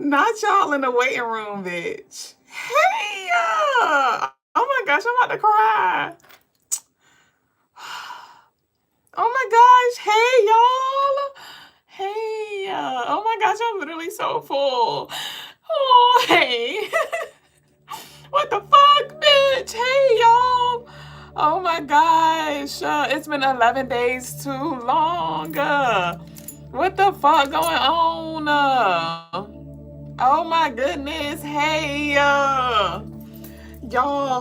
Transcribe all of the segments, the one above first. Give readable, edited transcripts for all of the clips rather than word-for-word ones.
Not y'all in the waiting room, bitch. Hey, oh my gosh, I'm about to cry. Oh my gosh, hey y'all. Hey, oh my gosh, I'm literally so full. Oh, hey. What the fuck, bitch? Hey, y'all. Oh my gosh, it's been 11 days too long. What the fuck going on? Oh my goodness, hey, y'all,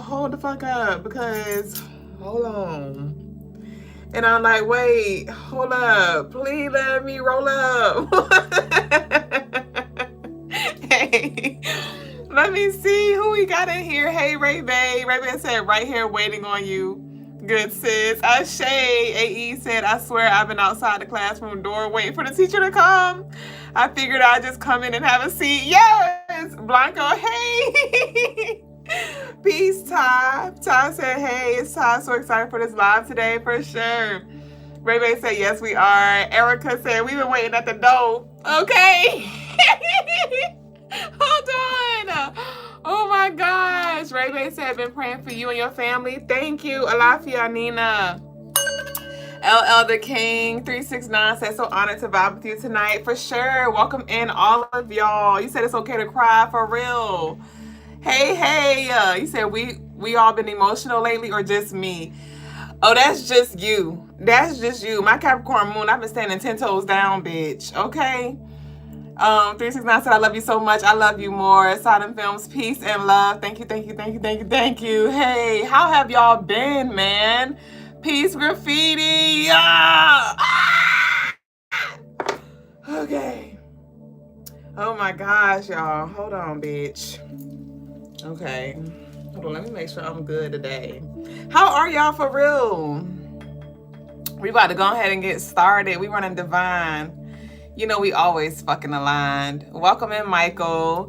hold the fuck up, because, hold on. And I'm like, wait, hold up, please let me roll up. Hey, let me see who we got in here. Hey, Ray Bay. Ray Bay said, right here waiting on you. Good sis. Ashe AE said, I swear I've been outside the classroom door waiting for the teacher to come. I figured I'd just come in and have a seat. Yes, Blanco, hey. Peace, Ty. Ty said, hey, it's Ty. So excited for this live today, for sure. Ray Ray said, yes, we are. Erica said, we've been waiting at the door. Okay. Hold on. Oh my gosh. Ray Ray said, I've been praying for you and your family. Thank you. Alafia Nina. LL the King 369 said, so honored to vibe with you tonight. For sure. Welcome in all of y'all. You said it's okay to cry, for real. Hey, you said we all been emotional lately, or just me? Oh, that's just you. That's just you. My Capricorn moon, I've been standing 10 toes down, bitch. Okay. 369 said, I love you so much. I love you more. Sodom Films, peace and love. Thank you. Hey, how have y'all been, man? Peace graffiti. Okay. Oh my gosh, y'all. Hold on, bitch. Okay. Hold on, let me make sure I'm good today. How are y'all for real? We about to go ahead and get started. We running divine. You know we always fucking aligned. Welcome in, Michael.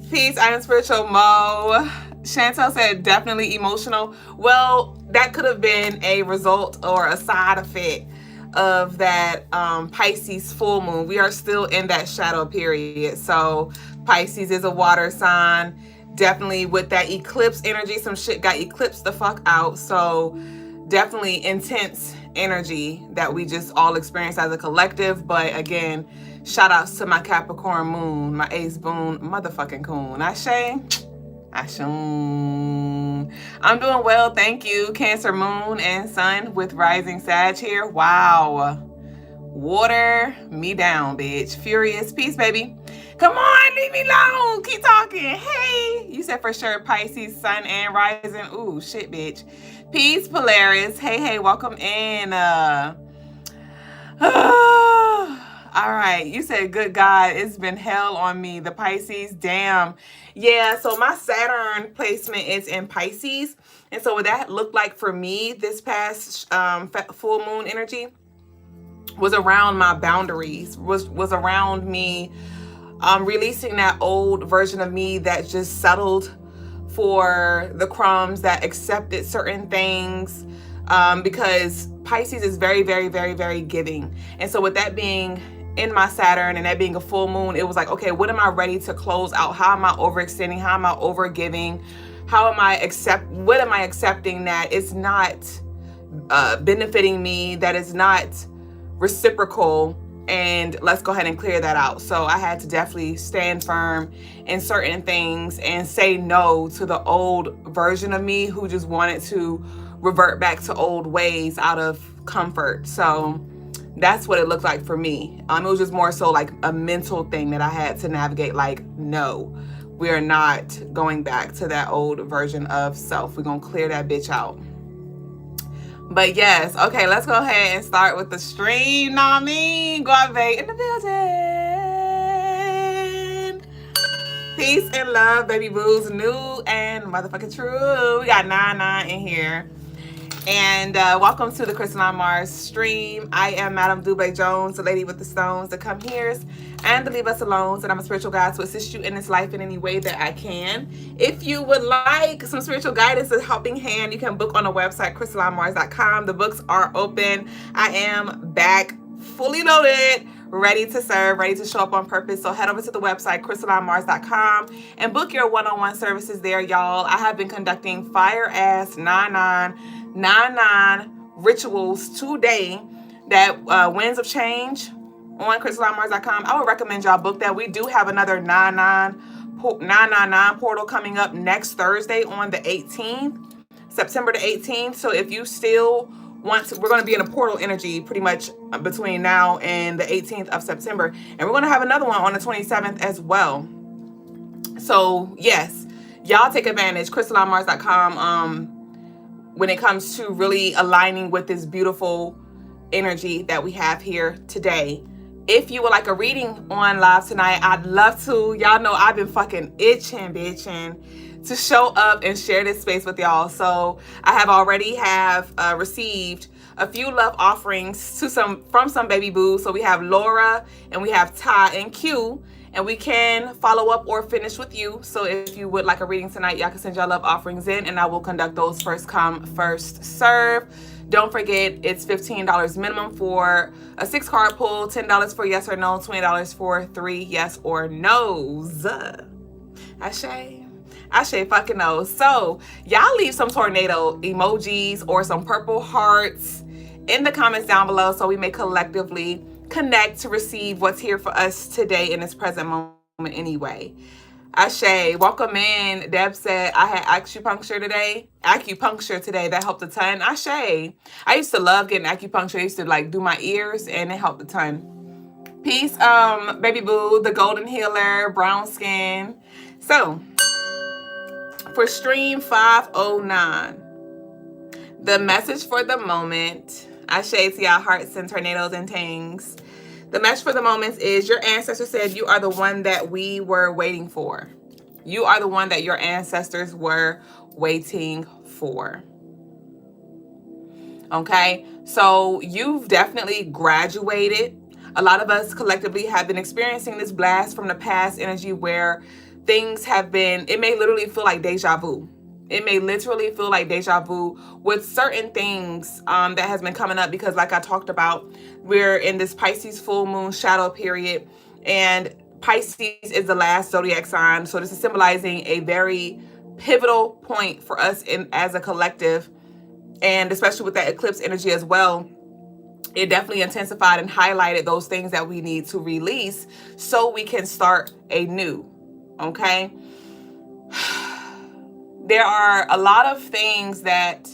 Peace, I am Spiritual Mo. Chantel said definitely emotional. Well, that could have been a result or a side effect of that Pisces full moon. We are still in that shadow period. So Pisces is a water sign. Definitely with that eclipse energy, some shit got eclipsed the fuck out. So definitely intense energy that we just all experience as a collective. But again, shout outs to my Capricorn moon, my ace boon, motherfucking coon. Ashe. I'm doing well, thank you. Cancer moon and sun with rising Sag here. Wow. Water me down, bitch. Furious. Peace, baby. Come on, leave me alone. Keep talking. Hey. You said for sure Pisces, sun and rising. Ooh, shit, bitch. Peace, Polaris. Hey, welcome in. All right. You said, good God, it's been hell on me. The Pisces, damn. Yeah, so my Saturn placement is in Pisces. And so what that looked like for me this past full moon energy was around my boundaries, was around me releasing that old version of me that just settled for the crumbs, that accepted certain things, because Pisces is very, very, very, very giving. And so with that being in my Saturn and that being a full moon, it was like, okay, what am I ready to close out? How am I overextending? How am I overgiving? What am I accepting that is not benefiting me, that is not reciprocal, and let's go ahead and clear that out. So I had to definitely stand firm in certain things and say no to the old version of me who just wanted to revert back to old ways out of comfort. So that's what it looked like for me. It was just more so like a mental thing that I had to navigate, like, no, we are not going back to that old version of self. We're gonna clear that bitch out. But yes, okay, let's go ahead and start with the stream. Know what I mean? Guave in the building. Peace and love, baby boos, new and motherfucking true. We got 99 in here. And welcome to the Crystaline Mars stream. I am Madame Dubé Jones, the lady with the stones that come here and to leave us alone. And I'm a spiritual guide to assist you in this life in any way that I can. If you would like some spiritual guidance, a helping hand, you can book on the website, crystalinemars.com. The books are open. I am back fully loaded, ready to serve, ready to show up on purpose. So head over to the website, CrystalineMars.com, and book your one-on-one services there, y'all. I have been conducting fire-ass 9999 rituals today that winds of change on CrystalineMars.com. I would recommend y'all book that. We do have another 999 portal coming up next Thursday on the 18th, September the 18th. So if you still want to, we're going to be in a portal energy pretty much between now and the 18th of September. And we're going to have another one on the 27th as well. So yes, y'all take advantage. CrystalineMars.com when it comes to really aligning with this beautiful energy that we have here today. If you would like a reading on live tonight, I'd love to. Y'all know I've been fucking itching, bitching to show up and share this space with y'all. So I have already received a few love offerings from some baby boos. So we have Laura and we have Ty and Q, and we can follow up or finish with you. So if you would like a reading tonight, y'all can send your love offerings in, and I will conduct those first come, first serve. Don't forget, it's $15 minimum for a 6-card pull, $10 for yes or no, $20 for 3 yes or no's. Ashe fucking knows. So y'all leave some tornado emojis or some purple hearts in the comments down below so we may collectively connect to receive what's here for us today in this present moment anyway. Ashe, welcome in. Deb said, I had acupuncture today. That helped a ton. Ashe. I used to love getting acupuncture. I used to like do my ears and it helped a ton. Peace, baby boo, the golden healer, brown skin. So, for stream 509, the message for the moment, Ashe to y'all hearts and tornadoes and tings. The message for the moment is your ancestor said you are the one that we were waiting for. You are the one that your ancestors were waiting for. Okay, so you've definitely graduated. A lot of us collectively have been experiencing this blast from the past energy where things have been, it may literally feel like deja vu. It may literally feel like deja vu with certain things that has been coming up because like I talked about, we're in this Pisces full moon shadow period, and Pisces is the last zodiac sign. So this is symbolizing a very pivotal point for us as a collective, and especially with that eclipse energy as well. It definitely intensified and highlighted those things that we need to release so we can start anew. Okay? There are a lot of things that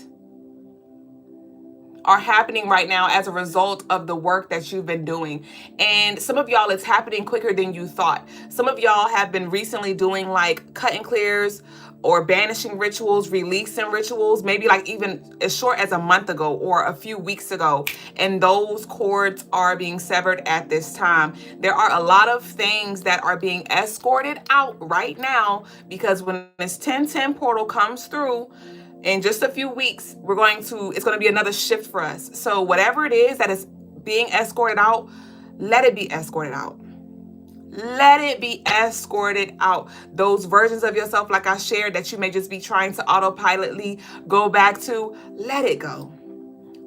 are happening right now as a result of the work that you've been doing. And some of y'all, it's happening quicker than you thought. Some of y'all have been recently doing like cut and clears or banishing rituals, releasing rituals, maybe like even as short as a month ago or a few weeks ago. And those cords are being severed at this time. There are a lot of things that are being escorted out right now because when this 1010 portal comes through, in just a few weeks, it's going to be another shift for us. So whatever it is that is being escorted out, let it be escorted out. Let it be escorted out. Those versions of yourself, like I shared, that you may just be trying to autopilotly go back to, let it go.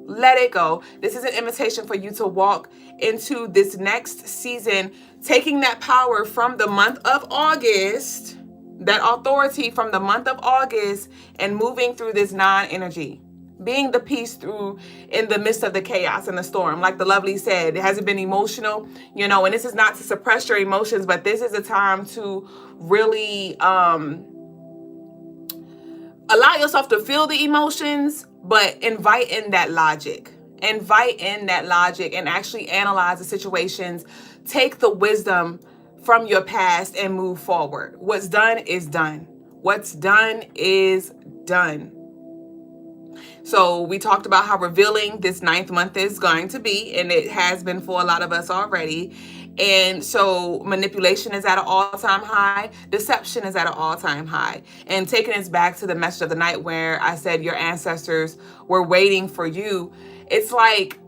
Let it go. This is an invitation for you to walk into this next season, taking that power from the month of August, that authority from the month of August, and moving through this non-energy, being the peace through in the midst of the chaos and the storm. Like the lovely said, it hasn't been emotional, and this is not to suppress your emotions, but this is a time to really allow yourself to feel the emotions, but invite in that logic. Invite in that logic and actually analyze the situations. Take the wisdom from your past and move forward. What's done is done. What's done is done. So we talked about how revealing this 9th month is going to be, and it has been for a lot of us already. And so manipulation is at an all-time high. Deception is at an all-time high. And taking us back to the message of the night where I said your ancestors were waiting for you. It's like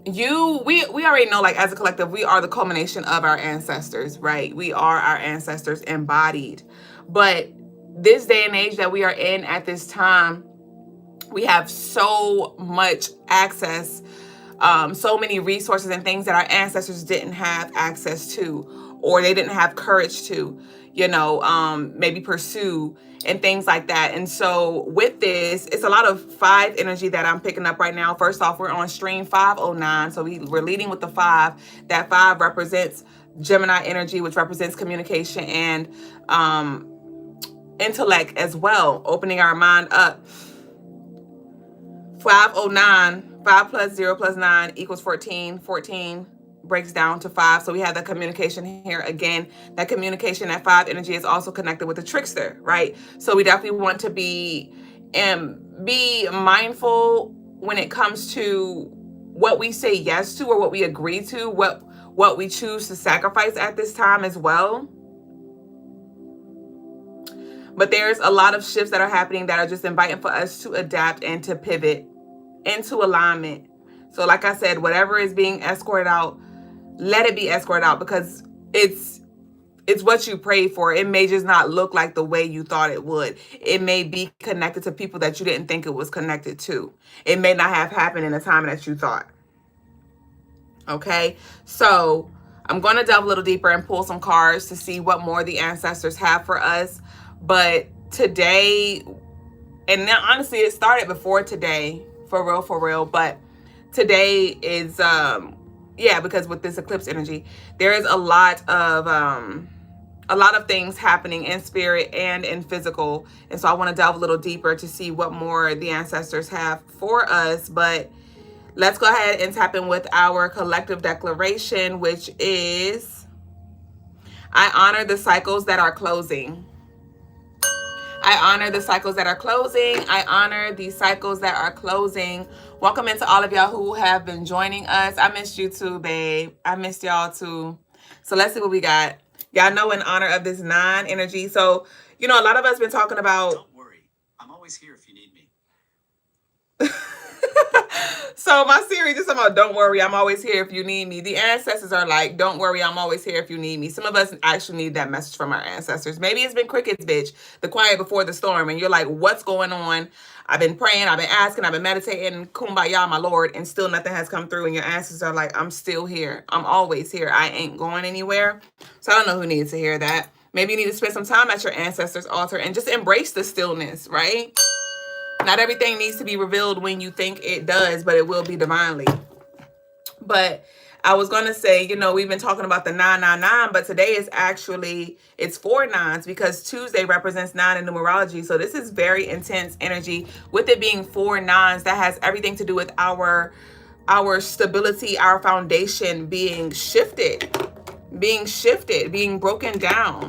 we already know, like as a collective, we are the culmination of our ancestors, right? We are our ancestors embodied. But this day and age that we are in at this time, we have so much access so many resources and things that our ancestors didn't have access to, or they didn't have courage to, maybe pursue and things like that. And so with this, it's a lot of 5 energy that I'm picking up right now. First off, we're on stream 509. So we're leading with the 5. That 5 represents Gemini energy, which represents communication and intellect as well, opening our mind up. 509, 5 plus 0 plus 9 equals 14. 14 breaks down to 5. So we have the communication here again. That communication, that 5 energy is also connected with the trickster, right? So we definitely want to be mindful when it comes to what we say yes to or what we agree to, what we choose to sacrifice at this time as well. But there's a lot of shifts that are happening that are just inviting for us to adapt and to pivot into alignment. So like I said, whatever is being escorted out, let it be escorted out, because it's what you prayed for. It may just not look like the way you thought it would. It may be connected to people that you didn't think it was connected to. It may not have happened in the time that you thought. Okay, so I'm going to delve a little deeper and pull some cards to see what more the ancestors have for us. But today, and now honestly, it started before today, for real, but today is, because with this eclipse energy, there is a lot of things happening in spirit and in physical. And so I want to delve a little deeper to see what more the ancestors have for us. But let's go ahead and tap in with our collective declaration, which is, I honor the cycles that are closing. I honor the cycles that are closing. I honor the cycles that are closing. Welcome into all of y'all who have been joining us. I missed you too, babe. I missed y'all too. So let's see what we got. Y'all know in honor of this 9 energy. So, a lot of us been talking about... Don't worry. I'm always here if you need me. So my series is about don't worry, I'm always here if you need me. The ancestors are like, don't worry, I'm always here if you need me. Some of us actually need that message from our ancestors. Maybe it's been crickets, bitch, the quiet before the storm. And you're like, what's going on? I've been praying, I've been asking, I've been meditating, kumbaya, my Lord, and still nothing has come through. And your ancestors are like, I'm still here. I'm always here. I ain't going anywhere. So I don't know who needs to hear that. Maybe you need to spend some time at your ancestors' altar and just embrace the stillness, right? Not everything needs to be revealed when you think it does, but it will be divinely. But I was going to say, we've been talking about the 999, but today is actually, it's 4 9s because Tuesday represents 9 in numerology. So this is very intense energy. With it being 4 9s, that has everything to do with our stability, our foundation being shifted, being broken down.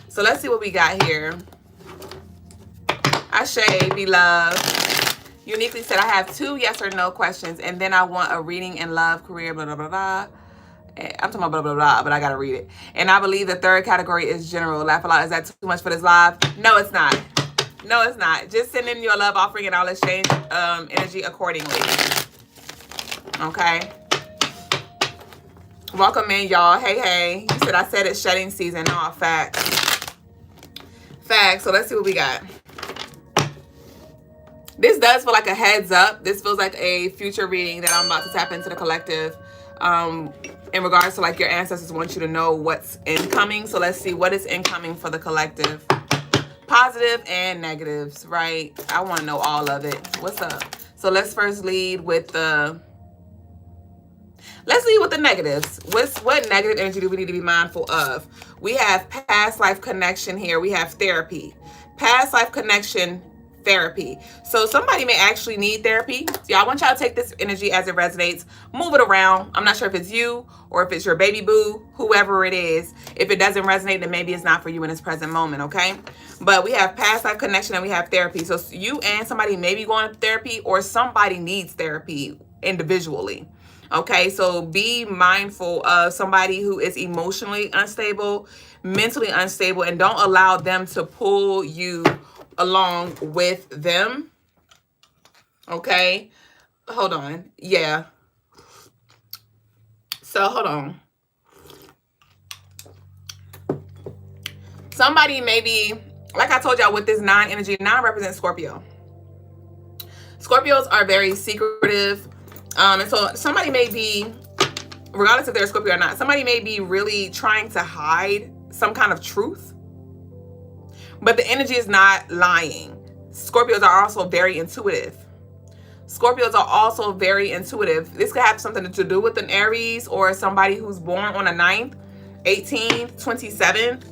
So let's see what we got here. Ashe, beloved. Uniquely said, I have 2 yes or no questions, and then I want a reading in love, career, blah, blah, blah, blah. I'm talking about blah, blah, blah, but I got to read it. And I believe the 3rd category is general. Laugh a lot. Is that too much for this live? No, it's not. No, it's not. Just send in your love offering and I'll exchange energy accordingly. Okay. Welcome in, y'all. Hey. You said I said it's shedding season. No, facts. Facts. So let's see what we got. This does feel like a heads up. This feels like a future reading that I'm about to tap into the collective in regards to like your ancestors want you to know what's incoming. So let's see what is incoming for the collective. Positive and negatives, right? I want to know all of it. What's up? So let's first lead with the... Let's lead with the negatives. What negative energy do we need to be mindful of? We have past life connection here. We have therapy. Past life connection, therapy. So somebody may actually need therapy. So I want y'all to take this energy as it resonates. Move it around. I'm not sure if it's you or if it's your baby boo, whoever it is. If it doesn't resonate, then maybe it's not for you in this present moment, okay? But we have past life connection and we have therapy. So you and somebody may be going to therapy or somebody needs therapy individually. Okay, so be mindful of somebody who is emotionally unstable, mentally unstable, and don't allow them to pull you along with them. Okay, hold on. Yeah. So hold on. Somebody maybe, like I told y'all with this 9 energy, 9 represents Scorpio. Scorpios are very secretive. And so somebody may be, regardless if they're a Scorpio or not, somebody may be really trying to hide some kind of truth, but the energy is not lying. Scorpios are also very intuitive. Scorpios are also very intuitive. This could have something to do with an Aries or somebody who's born on the 9th, 18th, 27th.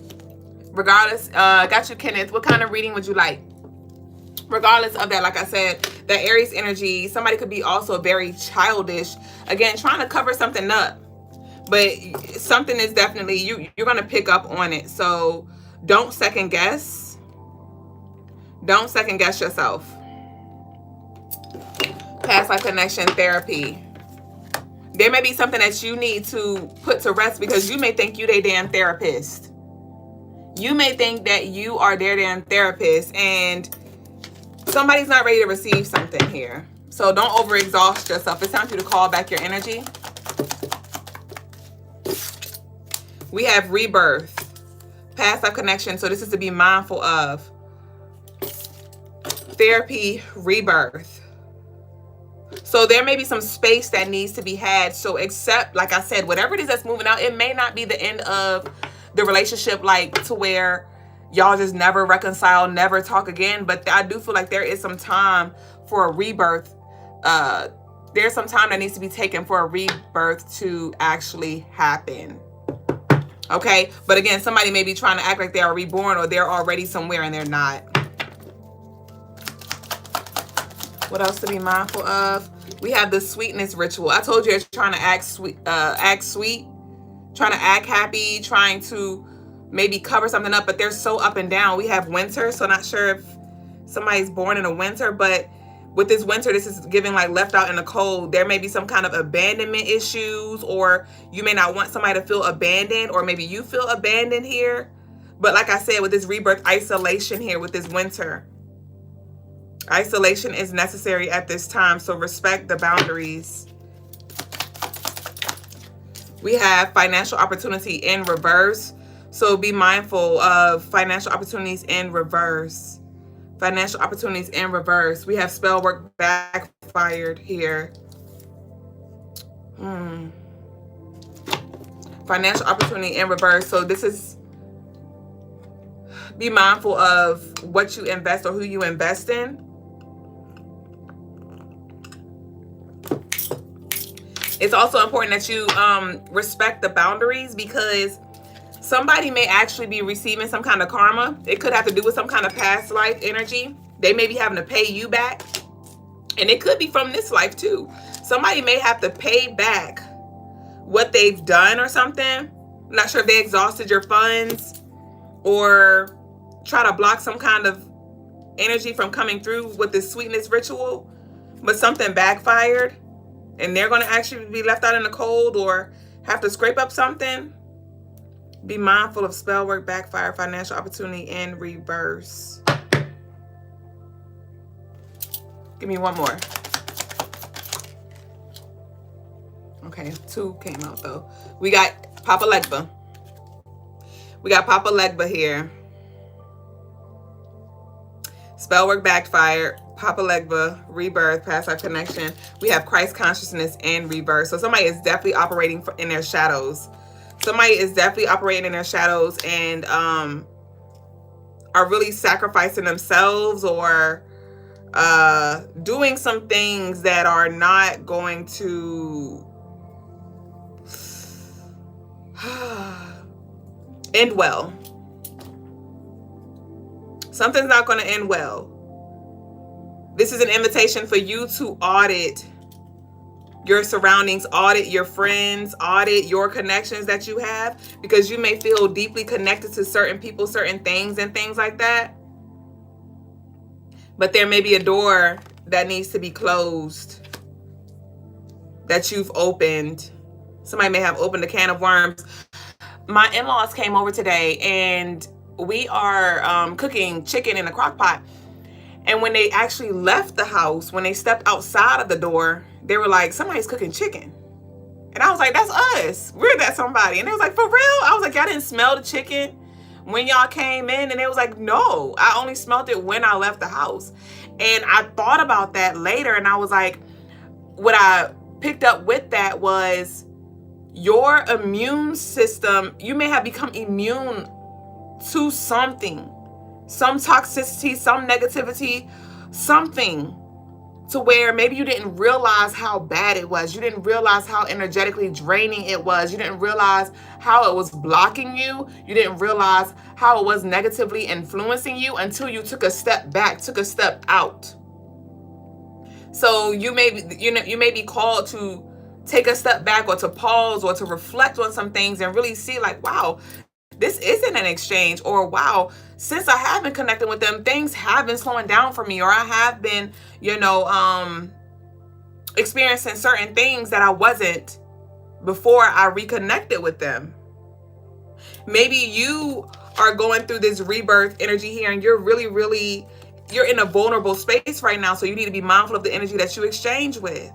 Regardless, got you, Kenneth. What kind of reading would you like? Regardless of that, like I said, that Aries energy, somebody could be also very childish. Again, trying to cover something up. But something is definitely, you're going to pick up on it. So don't second guess. Don't second guess yourself. Past life connection therapy. There may be something that you need to put to rest because you may think you their damn therapist. You may think that you are their damn therapist and somebody's not ready to receive something here. So don't overexhaust yourself. It's time for you to call back your energy. We have rebirth. Past life connection. So this is to be mindful of. Therapy, rebirth. So there may be some space that needs to be had. So accept, like I said, whatever it is that's moving out, it may not be the end of the relationship, like to where y'all just never reconcile, never talk again. But I do feel like there is some time for a rebirth. There's some time that needs to be taken for a rebirth to actually happen. Okay? But again, somebody may be trying to act like they are reborn or they're already somewhere and they're not. What else to be mindful of? We have the sweetness ritual. I told you it's trying to act sweet, trying to act happy, trying to maybe cover something up, but they're so up and down. We have winter, so not sure if somebody's born in a winter, but with this winter, this is giving like left out in the cold. There may be some kind of abandonment issues, or you may not want somebody to feel abandoned, or maybe you feel abandoned here. But like I said, with this rebirth, isolation here with this winter. Isolation is necessary at this time, so respect the boundaries. We have financial opportunity in reverse, so be mindful of financial opportunities in reverse. Financial opportunities in reverse. We have spell work backfired here. Financial opportunity in reverse, so this is, be mindful of what you invest or who you invest in. It's also important that you respect the boundaries, because somebody may actually be receiving some kind of karma. It could have to do with some kind of past life energy. They may be having to pay you back. And it could be from this life too. Somebody may have to pay back what they've done or something. I'm not sure if they exhausted your funds or try to block some kind of energy from coming through with this sweetness ritual. But something backfired. And they're going to actually be left out in the cold or have to scrape up something. Be mindful of spell work, backfire, financial opportunity in reverse. Give me one more. Okay, 2 came out though. We got Papa Legba. We got Papa Legba here. Spell work backfire, Papa Legba, rebirth, past life connection. We have Christ consciousness and rebirth. So somebody is definitely operating in their shadows. Somebody is definitely operating in their shadows and are really sacrificing themselves or doing some things that are not going to end well. Something's not going to end well. This is an invitation for you to audit your surroundings, audit your friends, audit your connections that you have, because you may feel deeply connected to certain people, certain things, and things like that. But there may be a door that needs to be closed that you've opened. Somebody may have opened a can of worms. My in-laws came over today and we are cooking chicken in a crock pot. And when they actually left the house, when they stepped outside of the door, they were like, somebody's cooking chicken. And I was like, that's us. We're that somebody. And they was like, for real? I was like, y'all didn't smell the chicken when y'all came in? And they was like, no, I only smelled it when I left the house. And I thought about that later and I was like, would I picked up with that was your immune system. You may have become immune to something, some toxicity, some negativity, something, to where maybe you didn't realize how bad it was. You didn't realize how energetically draining it was. You didn't realize how it was blocking you. You didn't realize how it was negatively influencing you until you took a step back, took a step out. So you may be called to take a step back, or to pause, or to reflect on some things and really see like, wow, this isn't an exchange, or wow, since I have been connecting with them, things have been slowing down for me, or I have been, experiencing certain things that I wasn't before I reconnected with them. Maybe you are going through this rebirth energy here, and you're you're in a vulnerable space right now, so you need to be mindful of the energy that you exchange with.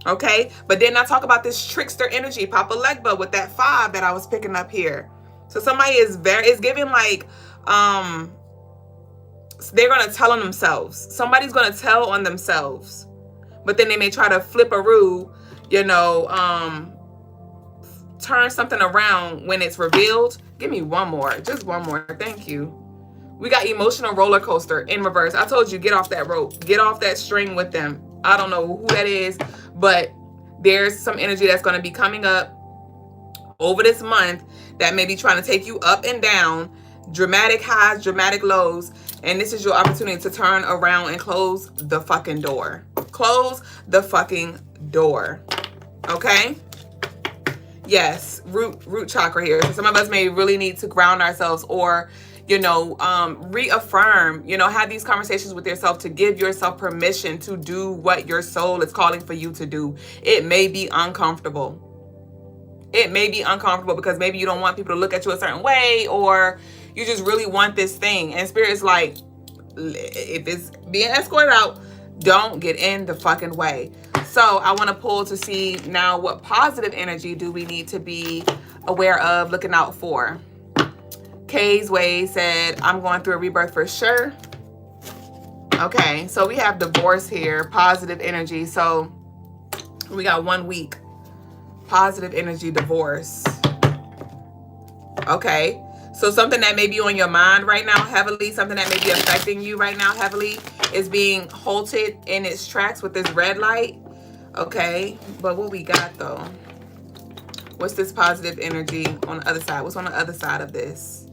Okay, but then I talk about this trickster energy, Papa Legba, with that 5 that I was picking up here. So somebody is giving like, they're gonna tell on themselves. Somebody's gonna tell on themselves, but then they may try to flip-a-roo, turn something around when it's revealed. Give me one more, just one more. Thank you. We got emotional roller coaster in reverse. I told you, get off that rope, get off that string with them. I don't know who that is, but there's some energy that's going to be coming up over this month that may be trying to take you up and down, dramatic highs, dramatic lows, and this is your opportunity to turn around and close the fucking door. Close the fucking door. Okay? Yes, root chakra here. So some of us may really need to ground ourselves, or reaffirm, have these conversations with yourself to give yourself permission to do what your soul is calling for you to do. It may be uncomfortable. It may be uncomfortable because maybe you don't want people to look at you a certain way, or you just really want this thing. And Spirit is like, if it's being escorted out, don't get in the fucking way. So I want to pull to see now, what positive energy do we need to be aware of, looking out for? Kay's Way said, I'm going through a rebirth for sure. Okay, so we have divorce here, positive energy. So we got 1 week. Positive energy, divorce. Okay, so something that may be on your mind right now heavily, something that may be affecting you right now heavily, is being halted in its tracks with this red light. Okay, but what we got though? What's this positive energy on the other side? What's on the other side of this?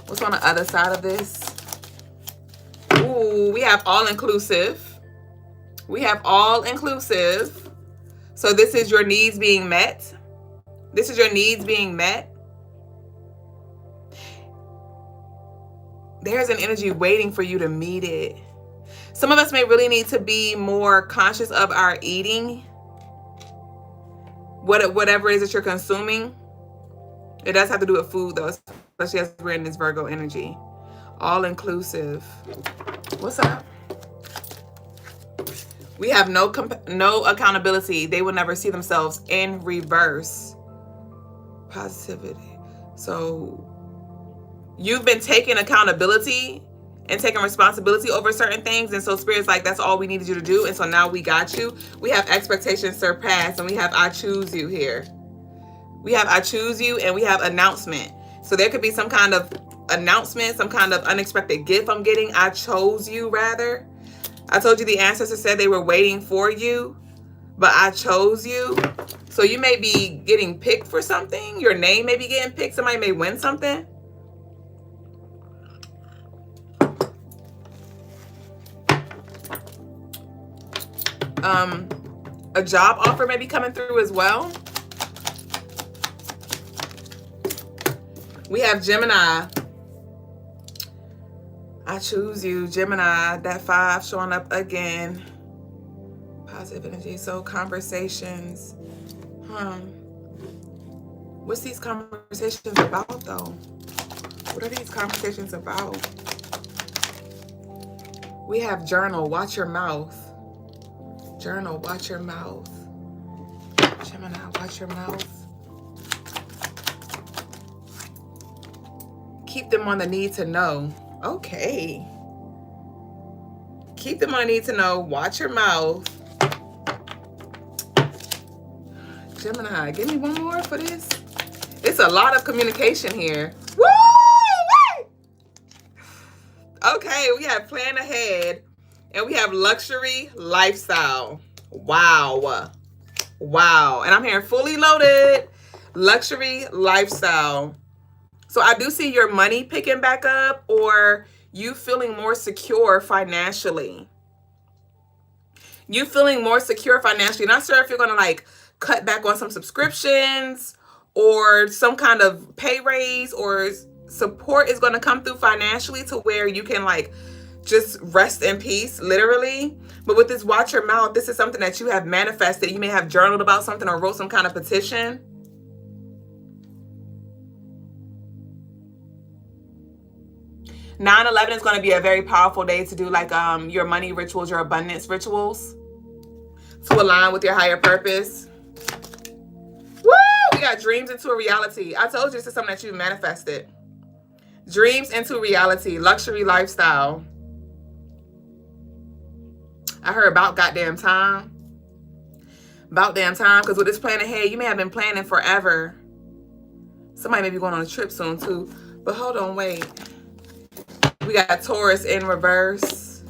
What's on the other side of this? Ooh, we have all-inclusive. We have all-inclusive. So this is your needs being met. This is your needs being met. There's an energy waiting for you to meet it. Some of us may really need to be more conscious of our eating. Whatever it is that you're consuming. It does have to do with food though, especially as we're in this Virgo energy. All inclusive. What's up? We have no accountability. They will never see themselves in reverse. Positivity. So you've been taking accountability and taking responsibility over certain things, and so Spirit's like, that's all we needed you to do, and so now we got you. We have expectations surpassed, and we have I choose you here. We have I choose you, and we have announcement. So there could be some kind of announcement, some kind of unexpected gift I'm getting. I chose you, rather. I told you the ancestors said they were waiting for you, but I chose you. So you may be getting picked for something. Your name may be getting picked. Somebody may win something. A job offer may be coming through as well. We have Gemini. I choose you, Gemini. That 5 showing up again. Positive energy. So conversations. What's these conversations about though? What are these conversations about? We have journal. Watch your mouth. Journal. Watch your mouth. Gemini. Watch your mouth. Keep them on the need to know. Okay. Keep them on a need to know. Watch your mouth. Gemini, give me one more for this. It's a lot of communication here. Woo! Okay, we have plan ahead and we have luxury lifestyle. Wow. Wow. And I'm hearing fully loaded luxury lifestyle. So I do see your money picking back up or you feeling more secure financially. You feeling more secure financially. Not sure if you're going to like cut back on some subscriptions or some kind of pay raise or support is going to come through financially to where you can like just rest in peace, literally. But with this watch your mouth, this is something that you have manifested. You may have journaled about something or wrote some kind of petition. (9/11) is going to be a very powerful day to do like your money rituals, your abundance rituals to align with your higher purpose. Woo! We got dreams into a reality. I told you this is something that you manifested. Dreams into reality, luxury lifestyle. I heard about goddamn time. About damn time, because with this plan ahead, you may have been planning forever. Somebody may be going on a trip soon too. But hold on, wait. We got Taurus in reverse.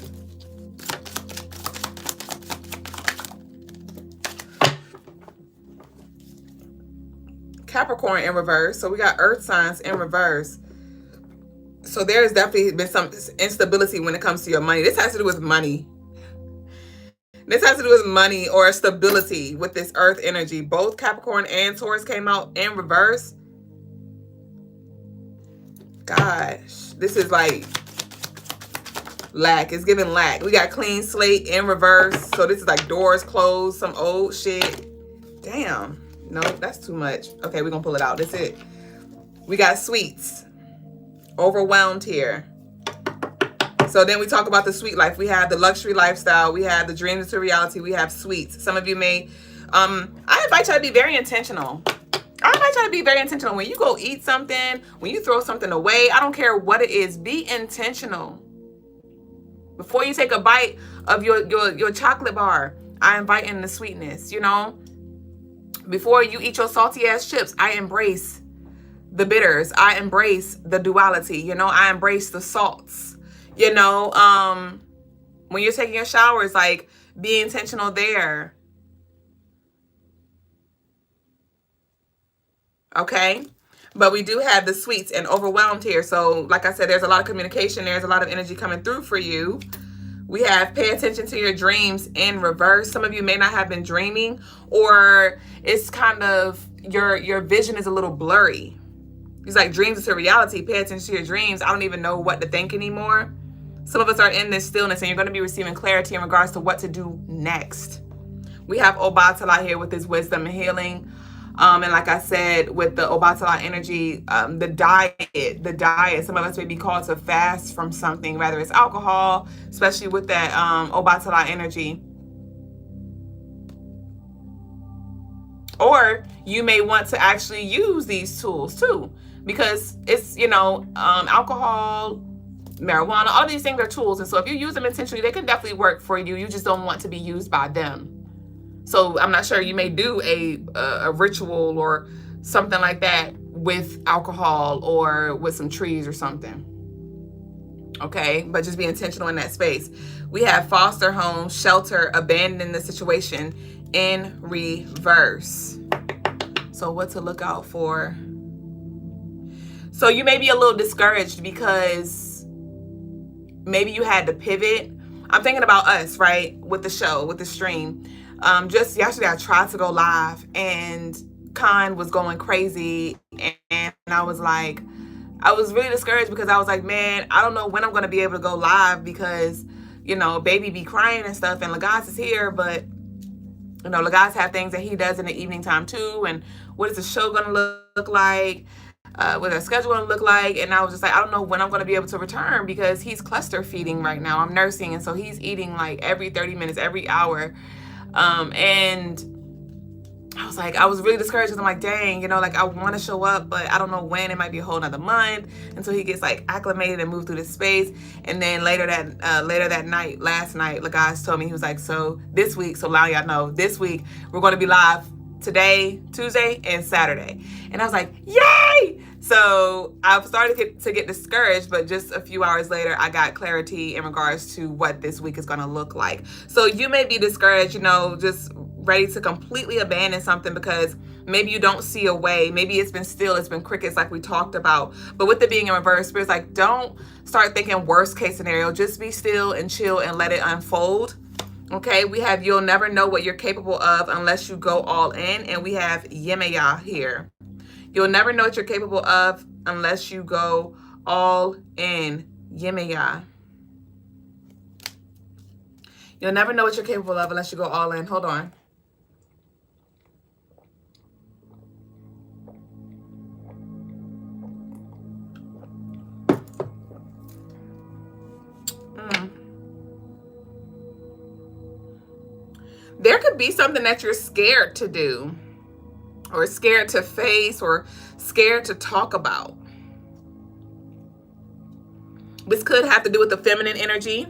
Capricorn in reverse. So we got earth signs in reverse. So there's definitely been some instability when it comes to your money. This has to do with money. This has to do with money or stability with this earth energy. Both Capricorn and Taurus came out in reverse. Gosh, this is like lack. It's giving lack. We got clean slate in reverse. So this is like doors closed, some old shit. Damn. No, that's too much. Okay, we're going to pull it out. That's it. We got sweets. Overwhelmed here. So then we talk about the sweet life. We have the luxury lifestyle. We have the dreams into reality. We have sweets. Some of you may, I invite you to be very intentional. I invite you to be very intentional. When you go eat something, when you throw something away, I don't care what it is, be intentional. Before you take a bite of your chocolate bar, I invite in the sweetness, you know. Before you eat your salty ass chips, I embrace the bitters. I embrace the duality, you know. I embrace the salts, you know. When you're taking your showers, like, be intentional there. Okay? But we do have the sweets and overwhelmed here. So, like I said, there's a lot of communication. There's a lot of energy coming through for you. We have pay attention to your dreams in reverse. Some of you may not have been dreaming, or it's kind of your vision is a little blurry. It's like dreams into reality. Pay attention to your dreams. I don't even know what to think anymore. Some of us are in this stillness, and you're going to be receiving clarity in regards to what to do next. We have Obatala here with his wisdom and healing. And like I said, with the Obatala energy, the diet, some of us may be called to fast from something, whether it's alcohol, especially with that Obatala energy. Or you may want to actually use these tools too, because it's, you know, alcohol, marijuana, all these things are tools. And so if you use them intentionally, they can definitely work for you. You just don't want to be used by them. So I'm not sure, you may do a ritual or something like that with alcohol or with some trees or something. Okay, but just be intentional in that space. We have foster home, shelter, abandon the situation in reverse. So what to look out for? So you may be a little discouraged because maybe you had to pivot. I'm thinking about us, right? With the show, with the stream. Just yesterday, I tried to go live and Khan was going crazy. And I was like, I was really discouraged because I was like, man, I don't know when I'm going to be able to go live because, you know, baby be crying and stuff. And Lagos is here, but, you know, Lagos have things that he does in the evening time too. And what is the show going to look like? What our schedule going to look like? And I was just like, I don't know when I'm going to be able to return because he's cluster feeding right now. I'm nursing. And so he's eating like every 30 minutes, every hour. And I was really discouraged because I'm like, dang, you know, like I want to show up, but I don't know when. It might be a whole nother month until he gets like acclimated and moved through this space. And then later that night, last night, the guys told me, he was like, so this week, so now y'all know, this week we're going to be live today, Tuesday, and Saturday. And I was like, yay! So I started to get discouraged, but just a few hours later, I got clarity in regards to what this week is going to look like. So you may be discouraged, you know, just ready to completely abandon something because maybe you don't see a way. Maybe it's been still, it's been crickets like we talked about. But with it being in reverse, Spirit's like, don't start thinking worst case scenario. Just be still and chill and let it unfold. Okay, we have you'll never know what you're capable of unless you go all in. And we have Yemaya here. You'll never know what you're capable of unless you go all in. Yemaya. You'll never know what you're capable of unless you go all in. Hold on. There could be something that you're scared to do, or scared to face, or scared to talk about. This could have to do with the feminine energy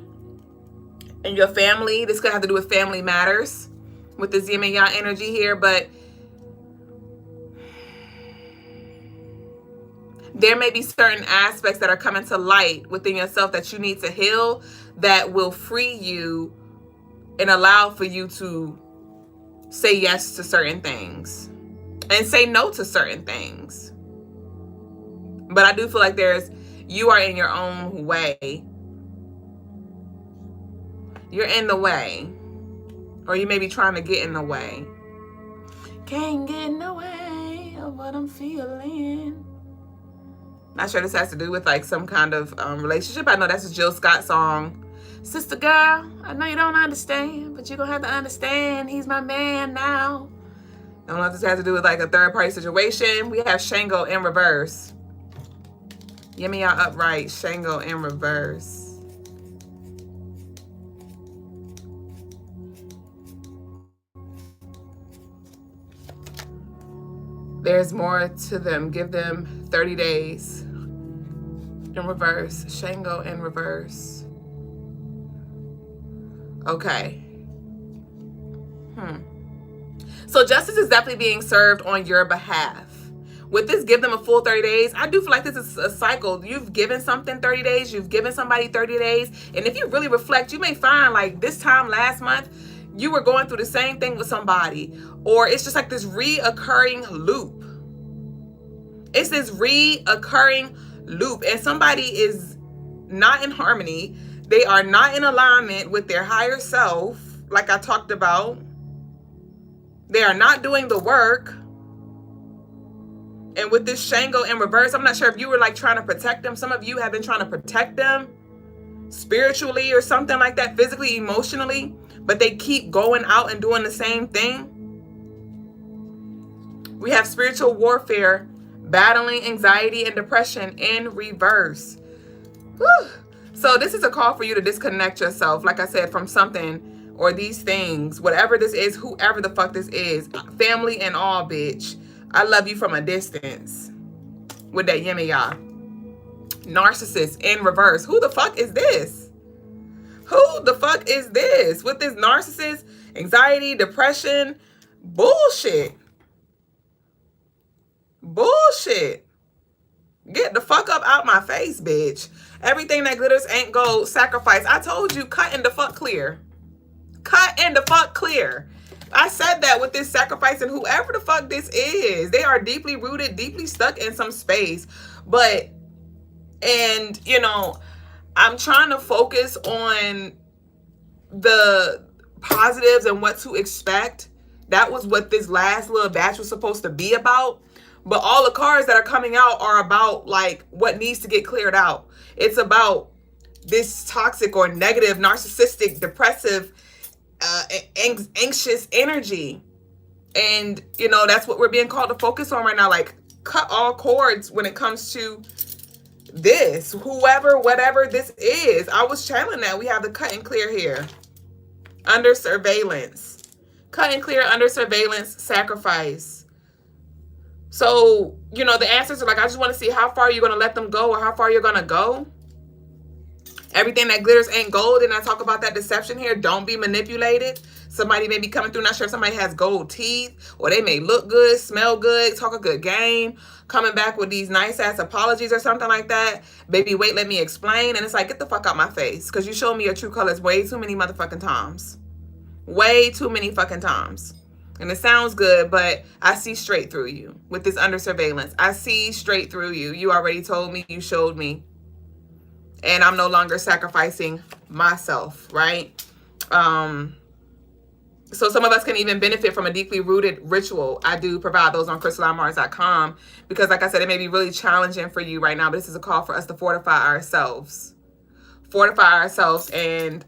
in your family. This could have to do with family matters with the Yin and Yang energy here, but there may be certain aspects that are coming to light within yourself that you need to heal that will free you and allow for you to say yes to certain things and say no to certain things. But I do feel like you are in your own way. You're in the way. Or you may be trying to get in the way. Can't get in the way of what I'm feeling. Not sure this has to do with like some kind of relationship. I know that's a Jill Scott song. Sister girl, I know you don't understand, but you're going to have to understand. He's my man now. I don't know if this has to do with like a third party situation. We have Shango in reverse. Yemaya upright, Shango in reverse. There's more to them. Give them 30 days. In reverse. Shango in reverse. Okay. So justice is definitely being served on your behalf. With this, give them a full 30 days. I do feel like this is a cycle. You've given something 30 days. You've given somebody 30 days. And if you really reflect, you may find like this time last month, you were going through the same thing with somebody. Or it's just like this reoccurring loop. It's this reoccurring loop. And somebody is not in harmony. They are not in alignment with their higher self, like I talked about. They are not doing the work. And with this Shango in reverse, I'm not sure if you were like trying to protect them. Some of you have been trying to protect them spiritually or something like that, physically, emotionally, but they keep going out and doing the same thing. We have spiritual warfare, battling anxiety and depression in reverse. Whew. So this is a call for you to disconnect yourself, like I said, from something or these things, whatever this is, whoever the fuck this is, family and all, bitch. I love you from a distance with that Yemaya. Narcissist in reverse. Who the fuck is this? Who the fuck is this? With this narcissist, anxiety, depression, bullshit. Bullshit. Get the fuck up out my face, bitch. Everything that glitters ain't gold. Sacrifice. I told you, cut and the fuck clear. Cut and the fuck clear. I said that with this sacrifice, and whoever the fuck this is, they are deeply rooted, deeply stuck in some space. And you know, I'm trying to focus on the positives and what to expect. That was what this last little batch was supposed to be about. But all the cards that are coming out are about like what needs to get cleared out. It's about this toxic or negative, narcissistic, depressive, anxious energy. And, you know, that's what we're being called to focus on right now. Like, cut all cords when it comes to this. Whoever, whatever this is. I was channeling that. We have the cut and clear here. Under surveillance. Cut and clear, under surveillance, sacrifice. So, you know, the answers are like, I just want to see how far you're going to let them go or how far you're going to go. Everything that glitters ain't gold. And I talk about that deception here. Don't be manipulated. Somebody may be coming through, not sure if somebody has gold teeth, or they may look good, smell good, talk a good game, coming back with these nice ass apologies or something like that. Baby, wait, let me explain. And it's like, get the fuck out my face, because you showed me your true colors way too many motherfucking times. Way too many fucking times. And it sounds good, but I see straight through you with this under surveillance. I see straight through you. You already told me, you showed me. And I'm no longer sacrificing myself, right? So some of us can even benefit from a deeply rooted ritual. I do provide those on CrystalineMars.com because, like I said, it may be really challenging for you right now, but this is a call for us to fortify ourselves. Fortify ourselves and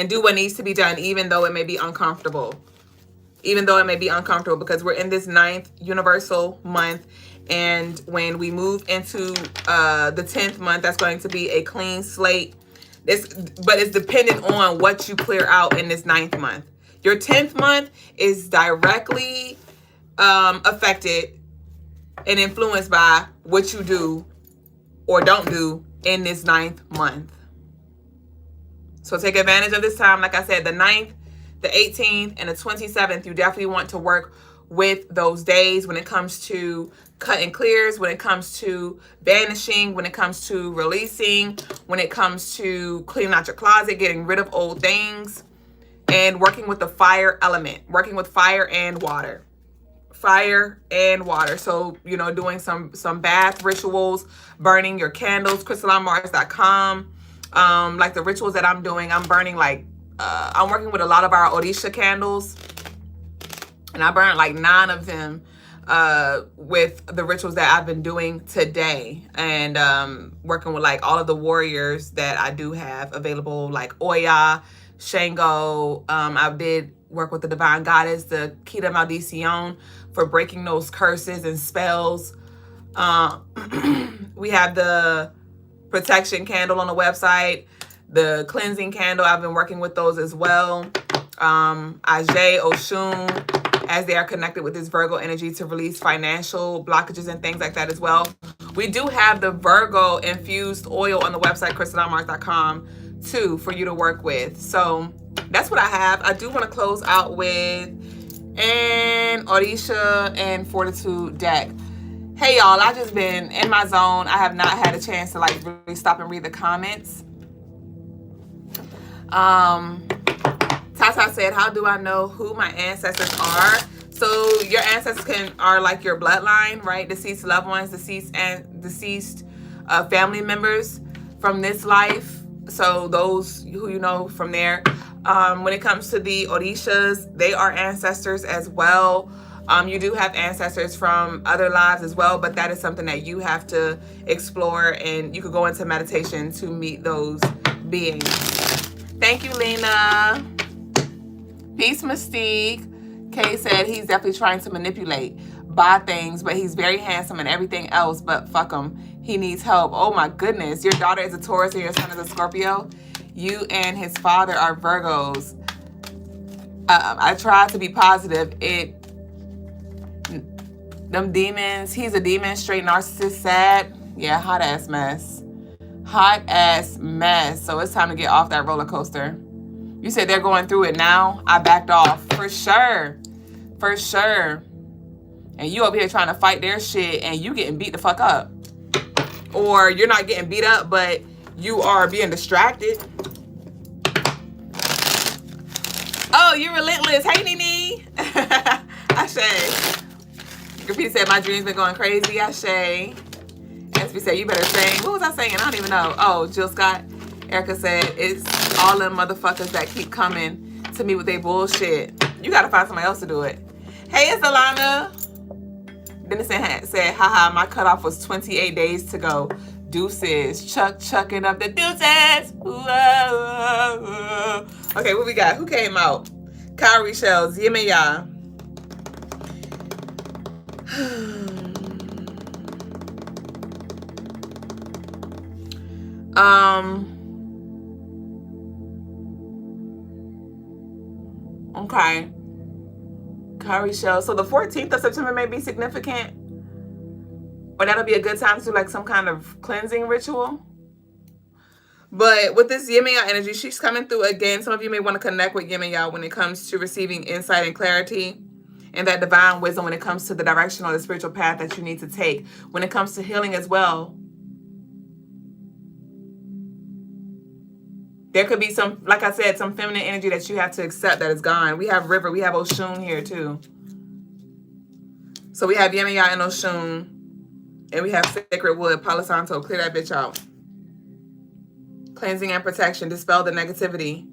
do what needs to be done, even though it may be uncomfortable. Even though it may be uncomfortable, because we're in this 9th universal month. And when we move into the 10th month, that's going to be a clean slate. But it's dependent on what you clear out in this 9th month. Your 10th month is directly affected and influenced by what you do or don't do in this 9th month. So take advantage of this time. Like I said, the 9th, the 18th, and the 27th, you definitely want to work with those days when it comes to cut and clears, when it comes to banishing, when it comes to releasing, when it comes to cleaning out your closet, getting rid of old things, and working with the fire element, working with fire and water. Fire and water. So, you know, doing some bath rituals, burning your candles, CrystalineMars.com. Like the rituals that I'm doing, I'm burning like, I'm working with a lot of our Orisha candles. And I burned like 9 of them with the rituals that I've been doing today. And working with like all of the warriors that I do have available, like Oya, Shango. I did work with the divine goddess, the Kita Maldición, for breaking those curses and spells. We have the protection candle on the website, the cleansing candle. I've been working with those as well. Ajay, Oshun, as they are connected with this Virgo energy to release financial blockages and things like that as well. We do have the Virgo infused oil on the website, CrystalineMars.com, too, for you to work with. So that's what I have. I do want to close out with an Orisha and Fortitude deck. Hey, y'all, I just been in my zone. I have not had a chance to like really stop and read the comments. Tata said, how do I know who my ancestors are? So your ancestors are like your bloodline, right? Deceased loved ones, deceased family members from this life. So those who you know from there. When it comes to the Orishas, they are ancestors as well. You do have ancestors from other lives as well, but that is something that you have to explore, and you could go into meditation to meet those beings. Thank you, Lena. Peace, Mystique. Kay said he's definitely trying to manipulate, buy things, but he's very handsome and everything else, but fuck him. He needs help. Oh my goodness. Your daughter is a Taurus and your son is a Scorpio. You and his father are Virgos. I tried to be positive. Them demons, he's a demon, straight narcissist, sad. Yeah, hot ass mess. Hot ass mess. So it's time to get off that roller coaster. You said they're going through it now. I backed off. For sure. For sure. And you over here trying to fight their shit and you getting beat the fuck up. Or you're not getting beat up, but you are being distracted. Oh, you're relentless. Hey, Nene. Ashe. Graffiti said, my dreams been going crazy. Ashe. SB said, you better sing. What was I saying? I don't even know. Oh, Jill Scott. Erica said, it's all them motherfuckers that keep coming to me with their bullshit. You got to find somebody else to do it. Hey, it's Alana. Dennis said, haha, my cutoff was 28 days to go. Deuces. Chucking up the deuces. Whoa. Okay, what we got? Who came out? Kyrie Shells. Yemaya. Okay. Curry show. So the 14th of September may be significant. Or that'll be a good time to do like some kind of cleansing ritual. But with this yin and yang energy, she's coming through again. Some of you may want to connect with yin and yang when it comes to receiving insight and clarity and that divine wisdom when it comes to the direction or the spiritual path that you need to take. When it comes to healing as well, there could be some, like I said, some feminine energy that you have to accept that is gone. We have River, we have Oshun here too. So we have yin and yang and Oshun, and we have Sacred Wood, Palo Santo. Clear that bitch out. Cleansing and protection, dispel the negativity.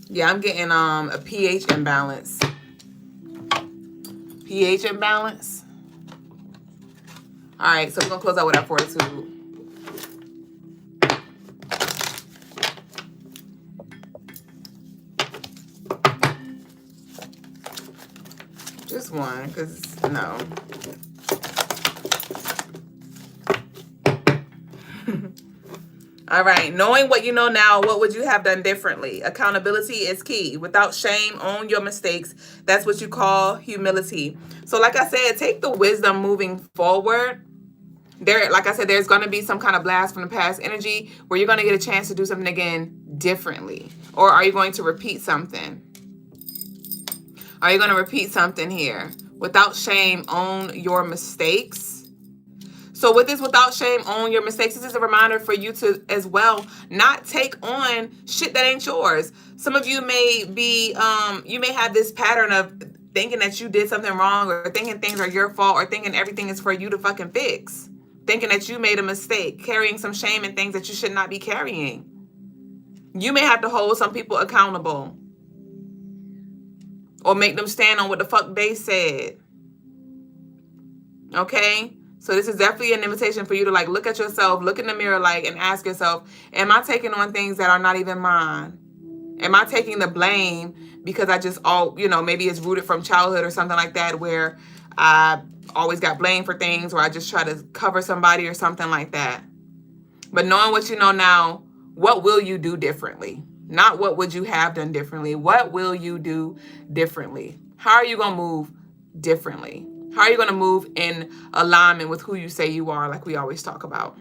Yeah, I'm getting a pH imbalance. pH imbalance. All right, so we're gonna close out with our fortitude. Just one, because no. All right, knowing what you know now, what would you have done differently? Accountability is key. Without shame, own your mistakes. That's what you call humility. So like I said, take the wisdom moving forward. There, like I said, there's going to be some kind of blast from the past energy where you're going to get a chance to do something again differently. Or are you going to repeat something? Are you going to repeat something here? Without shame, own your mistakes. So with this, without shame, own your mistakes. This is a reminder for you to, as well, not take on shit that ain't yours. Some of you may be, you may have this pattern of thinking that you did something wrong, or thinking things are your fault, or thinking everything is for you to fucking fix. Thinking that you made a mistake, carrying some shame and things that you should not be carrying. You may have to hold some people accountable, or make them stand on what the fuck they said. Okay? So this is definitely an invitation for you to like look at yourself, look in the mirror like, and ask yourself, am I taking on things that are not even mine? Am I taking the blame because I just maybe it's rooted from childhood or something like that, where I always got blamed for things, or I just try to cover somebody or something like that. But knowing what you know now, what will you do differently? Not what would you have done differently. What will you do differently? How are you going to move differently? How are you going to move in alignment with who you say you are, like we always talk about?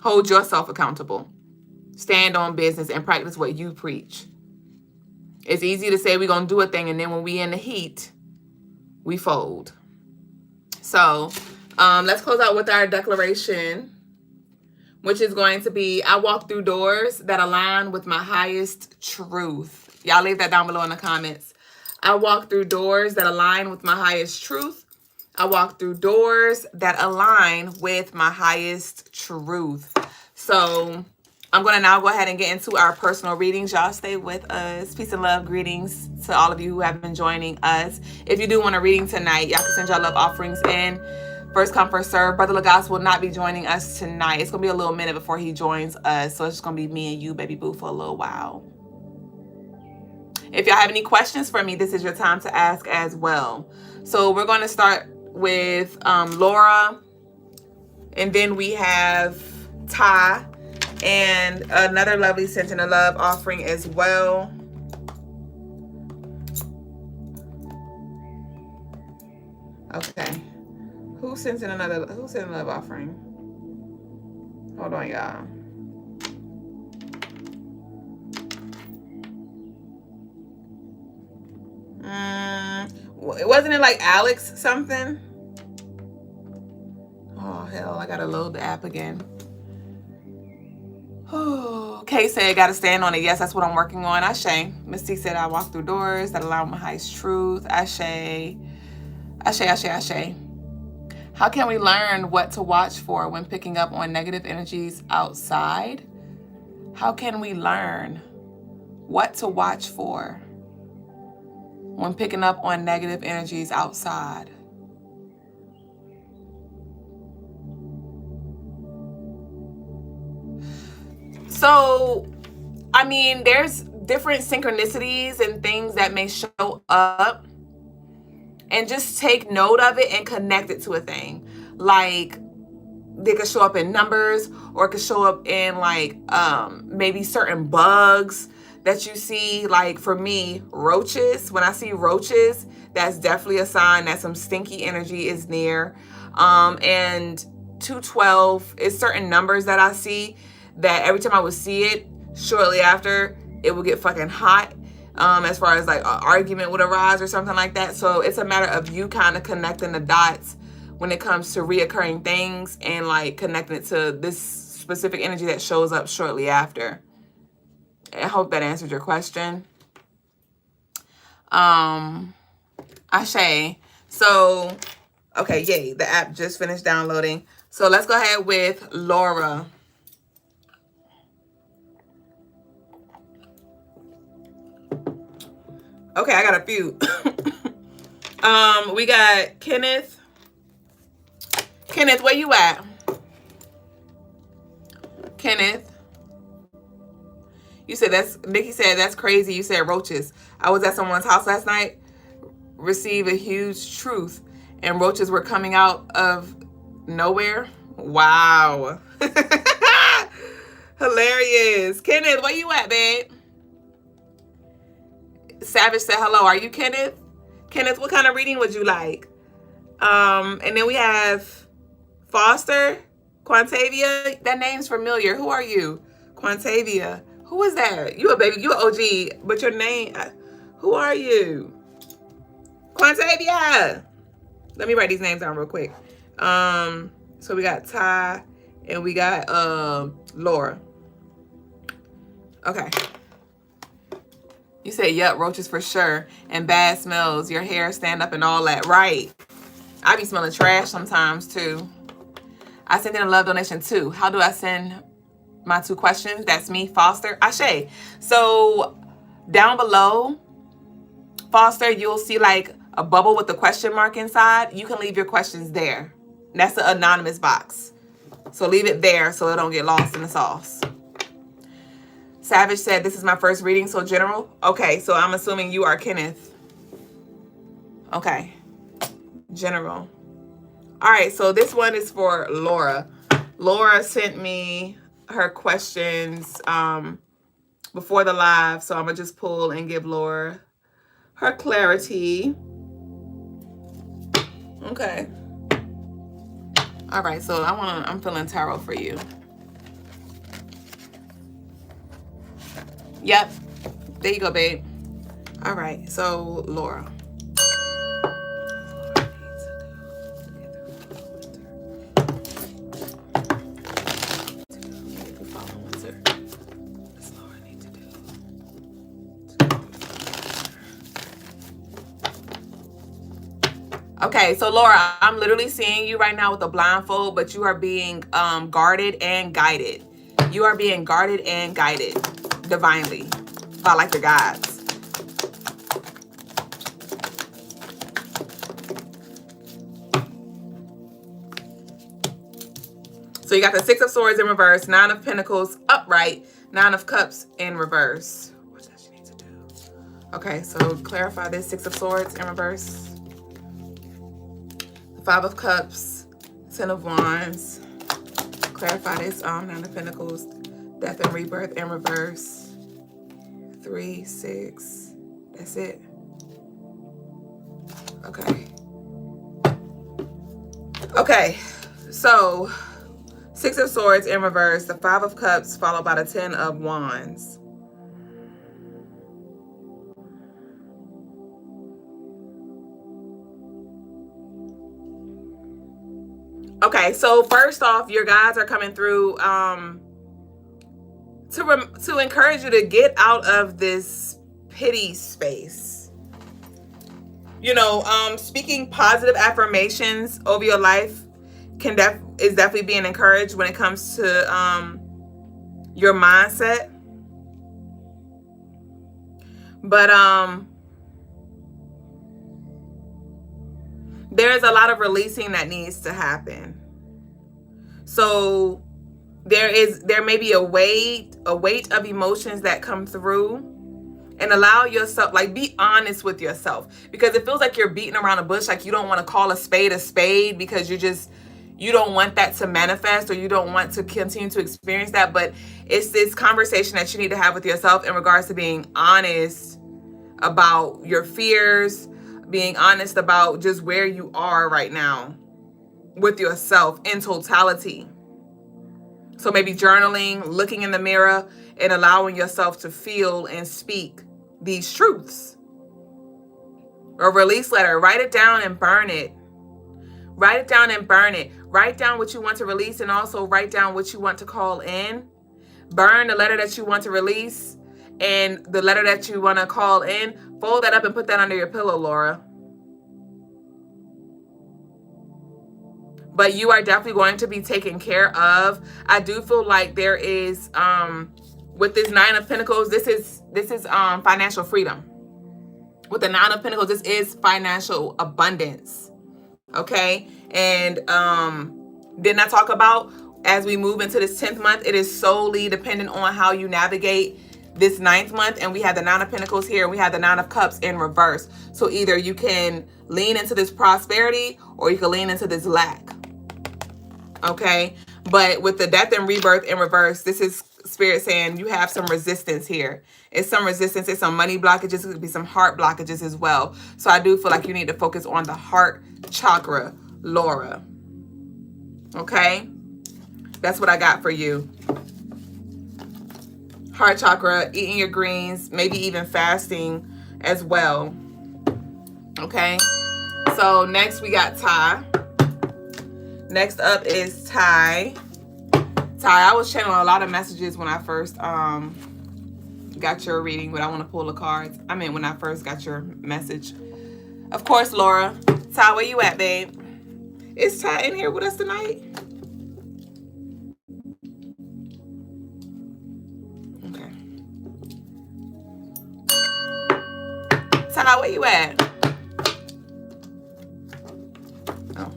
Hold yourself accountable. Stand on business and practice what you preach. It's easy to say we're going to do a thing, and then when we in the heat, we fold. So let's close out with our declaration, which is going to be, I walk through doors that align with my highest truth. Y'all leave that down below in the comments. I walk through doors that align with my highest truth. I walk through doors that align with my highest truth. So I'm going to now go ahead and get into our personal readings. Y'all stay with us. Peace and love. Greetings to all of you who have been joining us. If you do want a reading tonight, y'all can send y'all love offerings in. First come, first serve. Brother Lagos will not be joining us tonight. It's going to be a little minute before he joins us. So it's just going to be me and you, baby boo, for a little while. If y'all have any questions for me, this is your time to ask as well. So we're going to start with Laura, and then we have Ty, and another lovely sent in a love offering as well. Okay, who sent in a love offering? Hold on, y'all. Wasn't it like Alex something? Oh, hell, I gotta load the app again. Oh, Kay said, gotta stand on it. Yes, that's what I'm working on. Ashe. Mystique said, I walk through doors that allow my highest truth. Ashe. Ashe, ashe, ashe. How can we learn what to watch for when picking up on negative energies outside? How can we learn what to watch for when picking up on negative energies outside? So, I mean, there's different synchronicities and things that may show up, and just take note of it and connect it to a thing. Like, they could show up in numbers, or it could show up in like maybe certain bugs that you see, like for me, roaches. When I see roaches, that's definitely a sign that some stinky energy is near. And 212 is certain numbers that I see that every time I would see it, shortly after, it would get fucking hot. As far as like an argument would arise or something like that. So it's a matter of you kind of connecting the dots when it comes to reoccurring things and like connecting it to this specific energy that shows up shortly after. I hope that answered your question. Ashe. So, okay, yay, the app just finished downloading. So let's go ahead with Laura. Okay, I got a few. We got Kenneth. Kenneth, where you at? Kenneth. You said Nikki said that's crazy. You said roaches. I was at someone's house last night, received a huge truth, and roaches were coming out of nowhere. Wow. Hilarious. Kenneth, where you at, babe? Savage said hello. Are you Kenneth? Kenneth, what kind of reading would you like? And then we have Foster, Quantavia. That name's familiar. Who are you? Quantavia. Who is that? You a baby. You an OG, but your name. Who are you? Quantavia. Let me write these names down real quick. So we got Ty and we got Laura. Okay. You said, yep, roaches for sure. And bad smells. Your hair stand up and all that. Right. I be smelling trash sometimes, too. I sent in a love donation, too. How do I send my 2 questions? That's me, Foster. Ashe. So, down below, Foster, you'll see, like, a bubble with a question mark inside. You can leave your questions there. That's the anonymous box. So, leave it there so it don't get lost in the sauce. Savage said, this is my first reading, so general. Okay, so I'm assuming you are Kenneth. Okay. General. All right, so this one is for Laura. Laura sent me her questions before the live, so I'm going to just pull and give Laura her clarity. Okay. All right, so I'm feeling tarot for you. Yep. There you go, babe. All right. So, Laura. Okay, so Laura, I'm literally seeing you right now with a blindfold, but you are being guarded and guided. You are being guarded and guided divinely by like the gods. So you got the 6 of Swords in reverse, 9 of Pentacles upright, 9 of Cups in reverse. What does she need to do? Okay, so clarify this 6 of Swords in reverse. 5 of Cups, 10 of Wands. Clarify this 9 of Pentacles, Death and Rebirth in reverse. 3, 6. That's it. Okay. Okay. So 6 of Swords in reverse, the 5 of Cups followed by the 10 of Wands. Okay, so first off, your guides are coming through to encourage you to get out of this pity space. You know, speaking positive affirmations over your life is definitely being encouraged when it comes to your mindset. But there's a lot of releasing that needs to happen. So there may be a weight of emotions that come through, and allow yourself, like, be honest with yourself, because it feels like you're beating around a bush, like you don't want to call a spade because you don't want that to manifest, or you don't want to continue to experience that. But it's this conversation that you need to have with yourself in regards to being honest about your fears, being honest about just where you are right now with yourself in totality. So maybe journaling, looking in the mirror, and allowing yourself to feel and speak these truths. A release letter, write it down and burn it. Write it down and burn it. Write down what you want to release, and also write down what you want to call in. Burn the letter that you want to release and the letter that you want to call in. Fold that up and put that under your pillow, Laura. But you are definitely going to be taken care of. I do feel like there is, with this Nine of Pentacles, this is financial freedom. With the Nine of Pentacles, this is financial abundance. Okay? And didn't I talk about, as we move into this 10th month, it is solely dependent on how you navigate this 9th month. And we have the Nine of Pentacles here, and we have the Nine of Cups in reverse. So either you can lean into this prosperity, or you can lean into this lack. Okay? But with the Death and Rebirth in reverse, this is Spirit saying you have some resistance here. It's some resistance. It's some money blockages. It could be some heart blockages as well. So I do feel like you need to focus on the heart chakra, Laura. Okay? That's what I got for you. Heart chakra, eating your greens, maybe even fasting as well. Okay? So next we got Ty. Next up is Ty. Ty, I was channeling a lot of messages when I first got your reading, but I want to pull the cards. I mean, when I first got your message. Of course, Laura. Ty, where you at, babe? Is Ty in here with us tonight? Okay. Ty, where you at? Oh.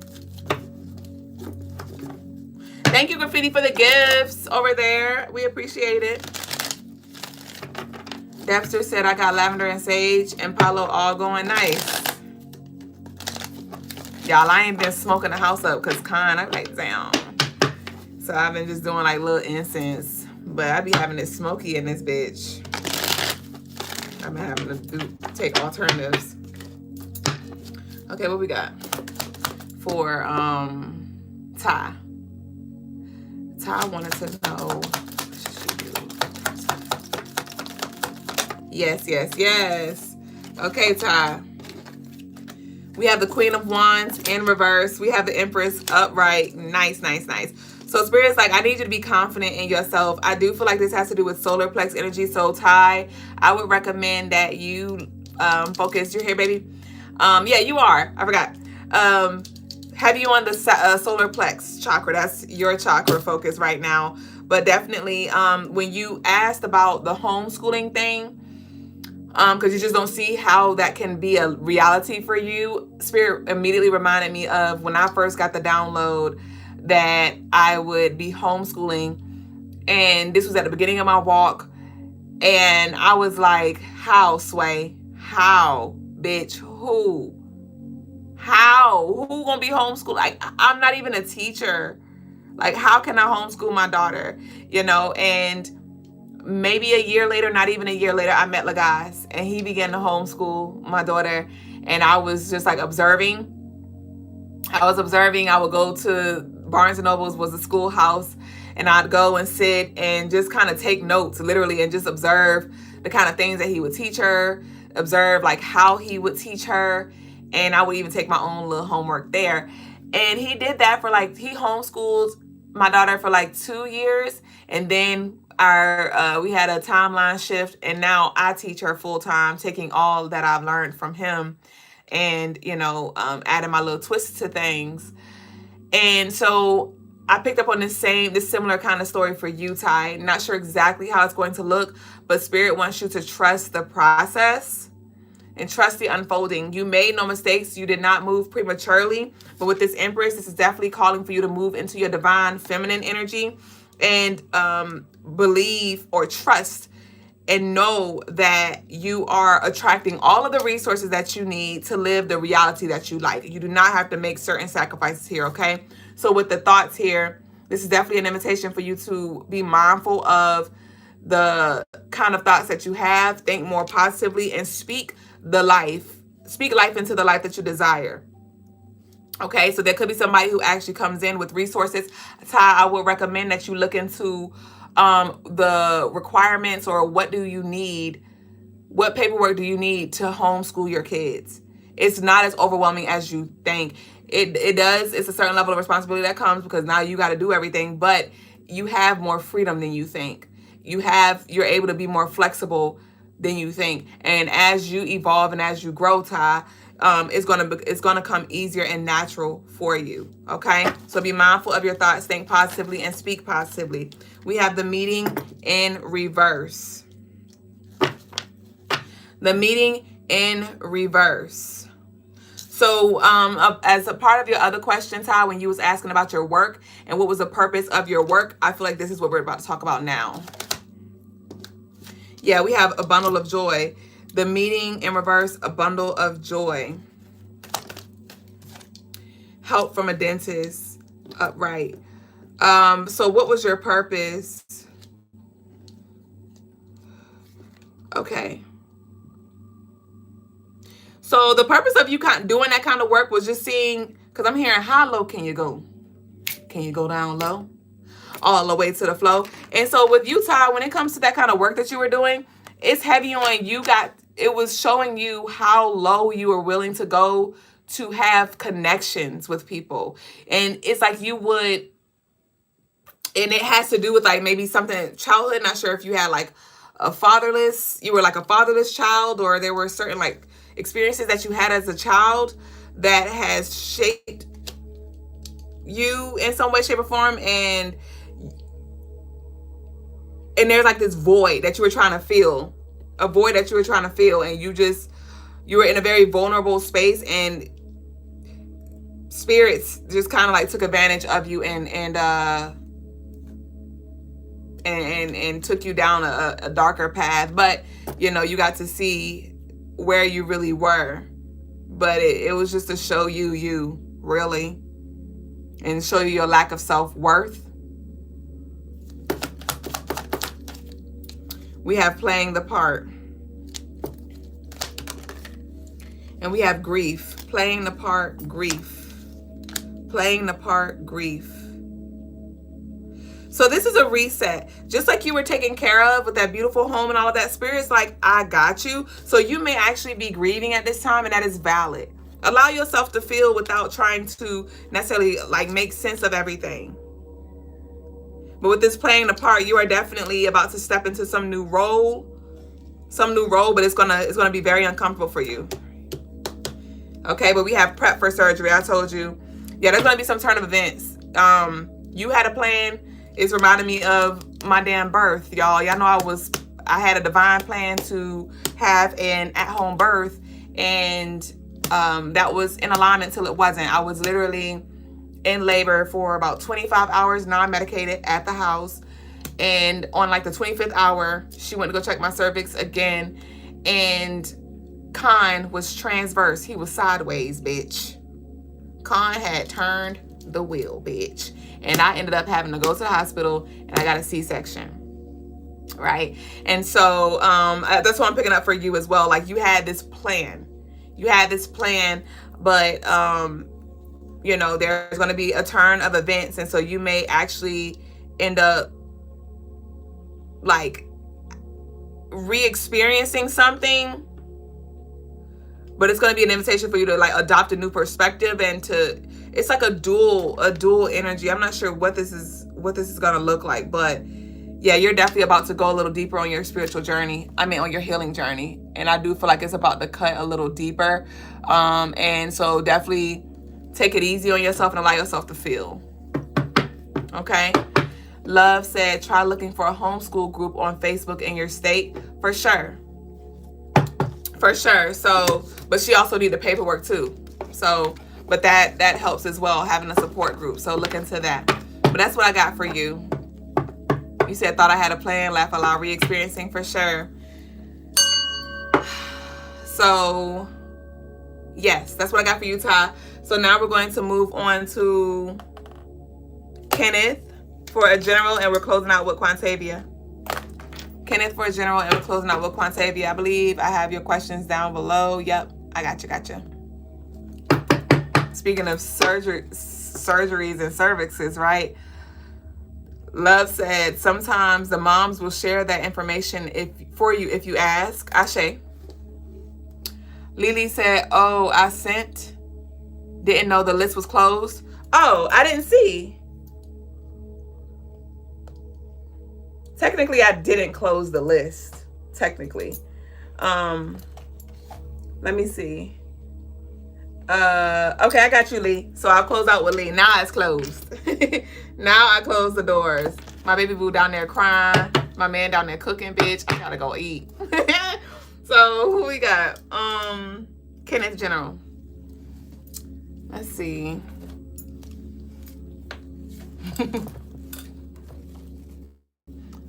Thank you, Graffiti, for the gifts over there. We appreciate it. Dexter said, I got lavender and sage and palo all going nice. Y'all, I ain't been smoking the house up because I'm like, damn. So I've been just doing like little incense. But I be having it smoky in this bitch. I've been having to take alternatives. Okay, what we got for Ty? Ty wanted to know. Yes. Okay, Ty. We have the Queen of Wands in reverse. We have the Empress upright. Nice. So Spirit's like, I need you to be confident in yourself. I do feel like this has to do with solar plex energy. So Ty, I would recommend that you focus. You're here, baby. Yeah, you are. I forgot. Have you on the solar plex chakra? That's your chakra focus right now. But definitely, when you asked about the homeschooling thing, because you just don't see how that can be a reality for you, Spirit immediately reminded me of when I first got the download that I would be homeschooling. And this was at the beginning of my walk. And I was like, how, Sway? How? Bitch, who? How? Who gonna be homeschooled? Like, I'm not even a teacher. Like, how can I homeschool my daughter? You know, and maybe a year later, not even a year later, I met Lagasse, and he began to homeschool my daughter. And I was just like observing. I would go to Barnes & Noble's, was a schoolhouse, and I'd go and sit and just kind of take notes, literally, and just observe the kind of things that he would teach her, observe like how he would teach her. And I would even take my own little homework there. And he did that for like, he homeschooled my daughter for like 2 years. And then we had a timeline shift. And now I teach her full time, taking all that I've learned from him and, you know, adding my little twists to things. And so I picked up on this similar kind of story for you, Ty. Not sure exactly how it's going to look, but Spirit wants you to trust the process and trust the unfolding. You made no mistakes. You did not move prematurely. But with this Empress, this is definitely calling for you to move into your divine feminine energy and believe or trust and know that you are attracting all of the resources that you need to live the reality that you like. You do not have to make certain sacrifices here, okay? So with the thoughts here, this is definitely an invitation for you to be mindful of the kind of thoughts that you have, think more positively, and speak life into the life that you desire. Okay, so there could be somebody who actually comes in with resources. Ty, I would recommend that you look into the requirements, or what do you need, what paperwork do you need to homeschool your kids. It's not as overwhelming as you think. It does. It's a certain level of responsibility that comes, because now you got to do everything, but you have more freedom than you think. You're able to be more flexible than you think. And as you evolve and as you grow, Ty, it's gonna come easier and natural for you. Okay, so be mindful of your thoughts, think positively, and speak positively. We have the meeting in reverse. The meeting in reverse. So as a part of your other question, Ty, when you was asking about your work and what was the purpose of your work, I feel like this is what we're about to talk about now. Yeah, we have a bundle of joy. The meeting in reverse, a bundle of joy. Help from a dentist, upright. So what was your purpose? Okay. So the purpose of you doing that kind of work was just seeing, because I'm hearing, how low can you go? Can you go down low? All the way to the flow. And so with you, Ty, when it comes to that kind of work that you were doing, it's heavy on you. It was showing you how low you were willing to go to have connections with people. And it's like you would, and it has to do with like maybe something childhood. Not sure if you had like you were like a fatherless child, or there were certain like experiences that you had as a child that has shaped you in some way, shape, or form. And there's like this void that you were trying to fill, and you were in a very vulnerable space, and spirits just kind of like took advantage of you and took you down a darker path. But you got to see where you really were, but it was just to show you really, and show you your lack of self-worth. We have playing the part. And we have grief. Playing the part, grief. Playing the part, grief. So this is a reset. Just like you were taken care of with that beautiful home and all of that, Spirit's like, I got you. So you may actually be grieving at this time, and that is valid. Allow yourself to feel without trying to necessarily like make sense of everything. But with this playing the part, you are definitely about to step into some new role, but it's gonna be very uncomfortable for you. Okay, but we have prep for surgery. I told you, yeah, there's gonna be some turn of events. You had a plan. It's reminding me of my damn birth, y'all. Y'all know I had a divine plan to have an at-home birth, and that was in alignment till it wasn't. I was literally in labor for about 25 hours, non-medicated, at the house. And on like the 25th hour, she went to go check my cervix again. And Khan was transverse. He was sideways, bitch. Khan had turned the wheel, bitch. And I ended up having to go to the hospital, and I got a C-section. Right? And so that's what I'm picking up for you as well. Like, you had this plan. But there's going to be a turn of events, and so you may actually end up like re-experiencing something, but it's going to be an invitation for you to like adopt a new perspective, and it's like a dual energy. I'm not sure what this is going to look like, but yeah, you're definitely about to go a little deeper on your spiritual journey. On your healing journey. And I do feel like it's about to cut a little deeper. And so definitely take it easy on yourself and allow yourself to feel. Okay? Love said, try looking for a homeschool group on Facebook in your state. For sure. So, but she also need the paperwork too. So, but that helps as well, having a support group. So look into that. But that's what I got for you. You said, thought I had a plan, laugh aloud, re-experiencing. For sure. So yes, that's what I got for you, Ty. So now we're going to move on to Kenneth for a general, and we're closing out with Quantavia. Kenneth for a general, and we're closing out with Quantavia. I believe I have your questions down below. Yep, I gotcha. Speaking of surgeries and cervixes, right? Love said sometimes the moms will share that information for you if you ask. Ashe. Lily said, oh, I sent. Didn't know the list was closed. Oh, I didn't see. Technically, I didn't close the list. Technically. Let me see. Okay, I got you, Lee. So I'll close out with Lee. Now it's closed. Now I close the doors. My baby boo down there crying. My man down there cooking, bitch. I gotta go eat. So who we got? Kenneth General. Let's see.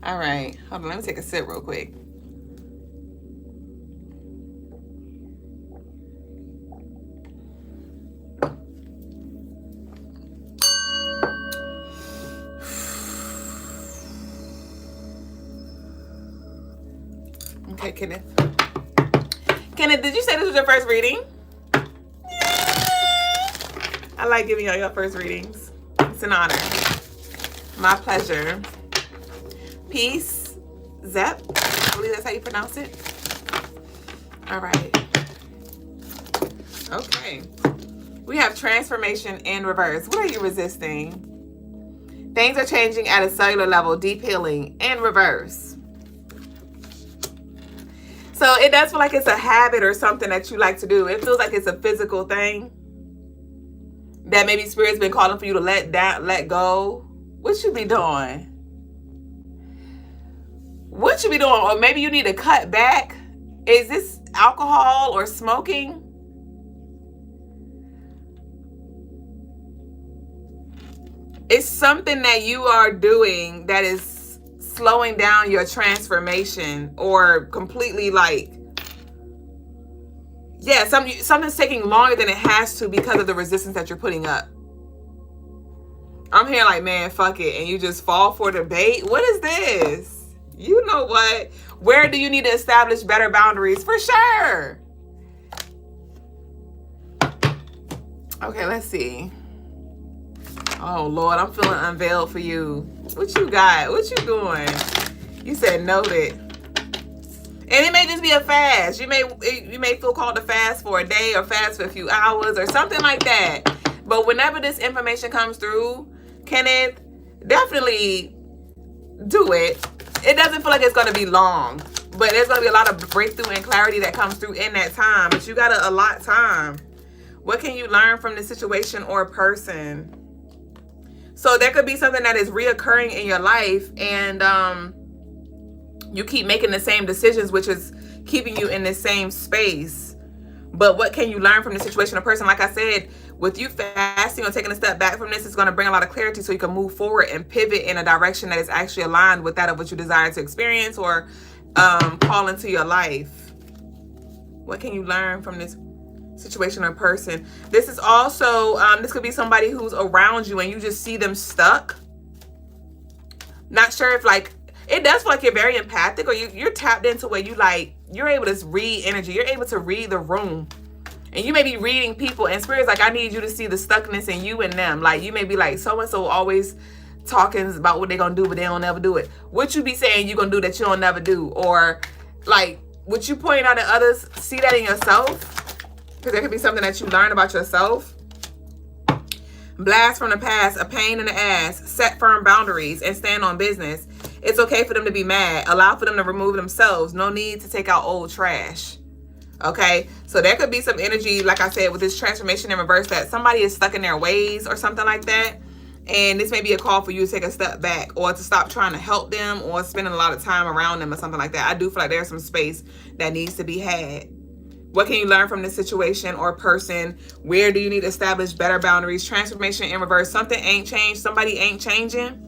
All right. Hold on. Let me take a sip real quick. Okay, Kenneth. Kenneth, did you say this was your first reading? I like giving y'all your first readings. It's an honor. My pleasure. Peace. Zep. I believe that's how you pronounce it. All right. Okay. We have transformation in reverse. What are you resisting? Things are changing at a cellular level. Deep healing in reverse. So it does feel like it's a habit or something that you like to do. It feels like it's a physical thing that maybe Spirit's been calling for you to let go. What you be doing? What you be doing? Or maybe you need to cut back. Is this alcohol or smoking? It's something that you are doing that is slowing down your transformation, or completely like, yeah, something's taking longer than it has to because of the resistance that you're putting up. I'm here like, man, fuck it, and you just fall for the bait. What is this? You know what? Where do you need to establish better boundaries? For sure. Okay, let's see. Oh, Lord, I'm feeling unveiled for you. What you got? What you doing? You said noted. And it may just be a fast. You may feel called to fast for a day or fast for a few hours or something like that. But whenever this information comes through, Kenneth, definitely do it. It doesn't feel like it's going to be long. But there's going to be a lot of breakthrough and clarity that comes through in that time. But you got to allot time. What can you learn from this situation or person? So there could be something that is reoccurring in your life, and you keep making the same decisions, which is keeping you in the same space. But what can you learn from the situation or person? Like I said, with you fasting or taking a step back from this, it's going to bring a lot of clarity so you can move forward and pivot in a direction that is actually aligned with that of what you desire to experience or call into your life. What can you learn from this situation or person? This is also, this could be somebody who's around you and you just see them stuck. Not sure if, like, it does feel like you're very empathic, or you're tapped into where you're able to read energy. You're able to read the room. And you may be reading people, and Spirit's like, I need you to see the stuckness in you and them. Like, you may be like, so-and-so always talking about what they're going to do, but they don't never do it. What you be saying you're going to do that you don't never do? Or, like, what you point out in others, see that in yourself? Because there could be something that you learn about yourself. Blast from the past, a pain in the ass. Set firm boundaries and stand on business. It's okay for them to be mad. Allow for them to remove themselves. No need to take out old trash. Okay? So there could be some energy, like I said, with this transformation in reverse, that somebody is stuck in their ways or something like that. And this may be a call for you to take a step back, or to stop trying to help them, or spending a lot of time around them or something like that. I do feel like there's some space that needs to be had. What can you learn from this situation or person? Where do you need to establish better boundaries? Transformation in reverse. Something ain't changed. Somebody ain't changing.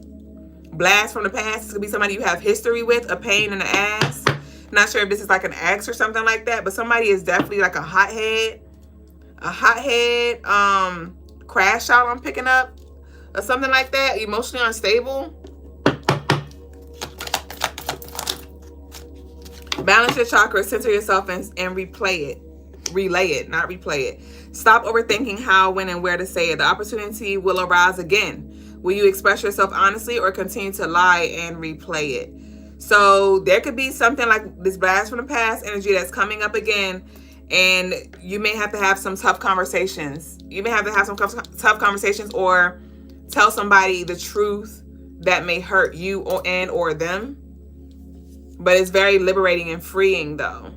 Blast from the past. This could be somebody you have history with. A pain in the ass. Not sure if this is like an ex or something like that, but somebody is definitely like a hothead. Crash out I'm picking up, or something like that. Emotionally unstable. Balance your chakras, center yourself, and replay it. Relay it, not replay it. Stop overthinking how, when, and where to say it. The opportunity will arise again. Will you express yourself honestly or continue to lie and replay it? So there could be something like this blast from the past energy that's coming up again, and you may have to have some tough conversations. You may have to have some tough conversations or tell somebody the truth that may hurt you or them. But it's very liberating and freeing though.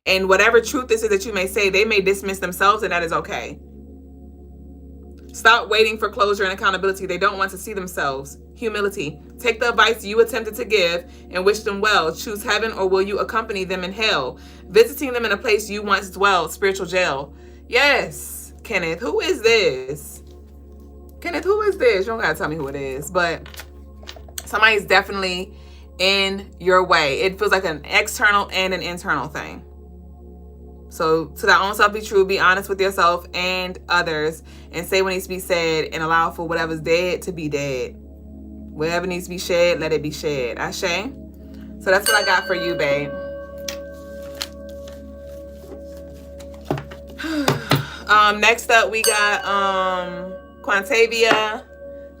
And whatever truth this is that you may say, they may dismiss themselves, and that is okay. Stop waiting for closure and accountability. They don't want to see themselves. Humility. Take the advice you attempted to give and wish them well. Choose heaven, or will you accompany them in hell? Visiting them in a place you once dwelled. Spiritual jail. Yes, Kenneth. Who is this? Kenneth, who is this? You don't gotta tell me who it is, but somebody's definitely in your way. It feels like an external and an internal thing. So to thy own self be true, be honest with yourself and others, and say what needs to be said, and allow for whatever's dead to be dead. Whatever needs to be shed, let it be shed. Ashe. So that's what I got for you, babe. Next up we got Quantavia.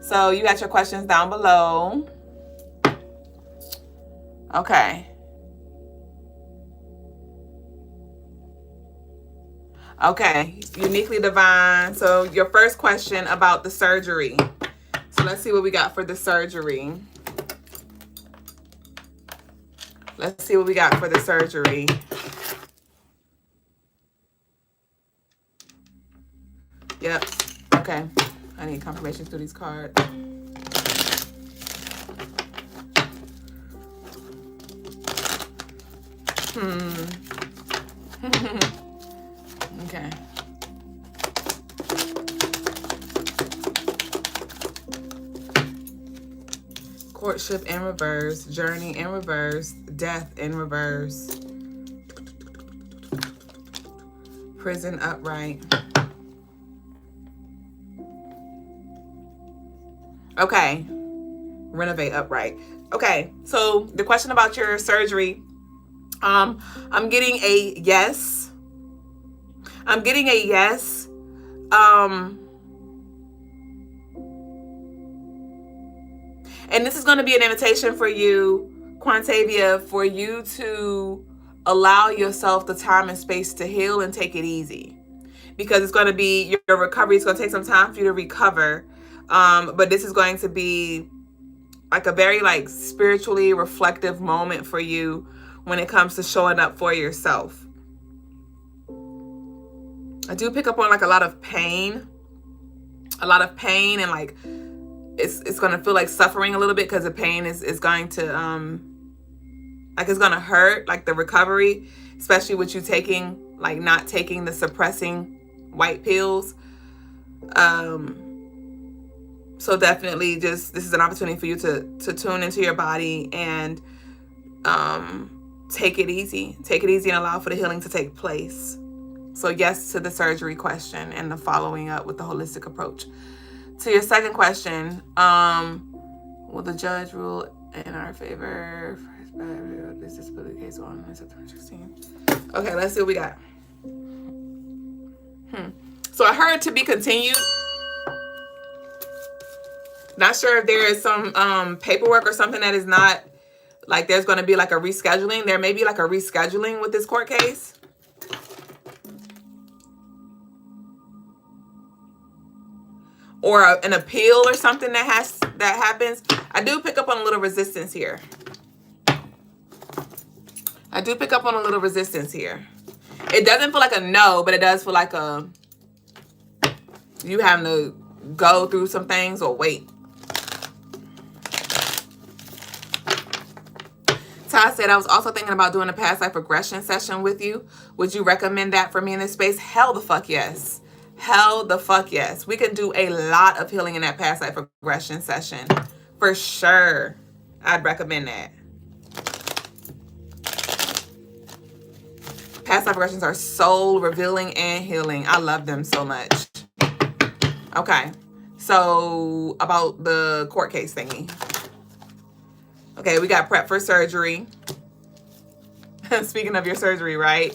So you got your questions down below. Okay. Okay, uniquely divine. So your first question about the surgery. So let's see what we got for the surgery. Let's see what we got for the surgery. Yep. Okay. I need confirmation through these cards. Okay. Courtship in reverse, journey in reverse, death in reverse, prison upright. Okay. Renovate upright. Okay. So the question about your surgery, I'm getting a yes. I'm getting a yes. And this is going to be an invitation for you, Quantavia, for you to allow yourself the time and space to heal and take it easy. Because it's going to be, your recovery is going to take some time for you to recover. But this is going to be like a very like spiritually reflective moment for you when it comes to showing up for yourself. I do pick up on like a lot of pain and like it's going to feel like suffering a little bit, because the pain is going to like it's going to hurt, like the recovery, especially with you taking, like not taking the suppressing white pills. So definitely just, this is an opportunity for you to tune into your body and take it easy and allow for the healing to take place. So yes to the surgery question and the following up with the holistic approach. To your second question, will the judge rule in our favor for this disability case on September 16th? Okay, let's see what we got. So I heard to be continued. Not sure if there is some paperwork or something that is not, like there's going to be like a rescheduling. There may be like a rescheduling with this court case. Or an appeal or something that happens. I do pick up on a little resistance here. It doesn't feel like a no, but it does feel like a, you having to go through some things or wait. Ty said, I was also thinking about doing a past life regression session with you. Would you recommend that for me in this space? Hell the fuck yes. Hell the fuck yes. We can do a lot of healing in that past life regression session. For sure. I'd recommend that. Past life regressions are soul revealing and healing. I love them so much. Okay. So about the court case thingy. Okay, we got prep for surgery. Speaking of your surgery, right?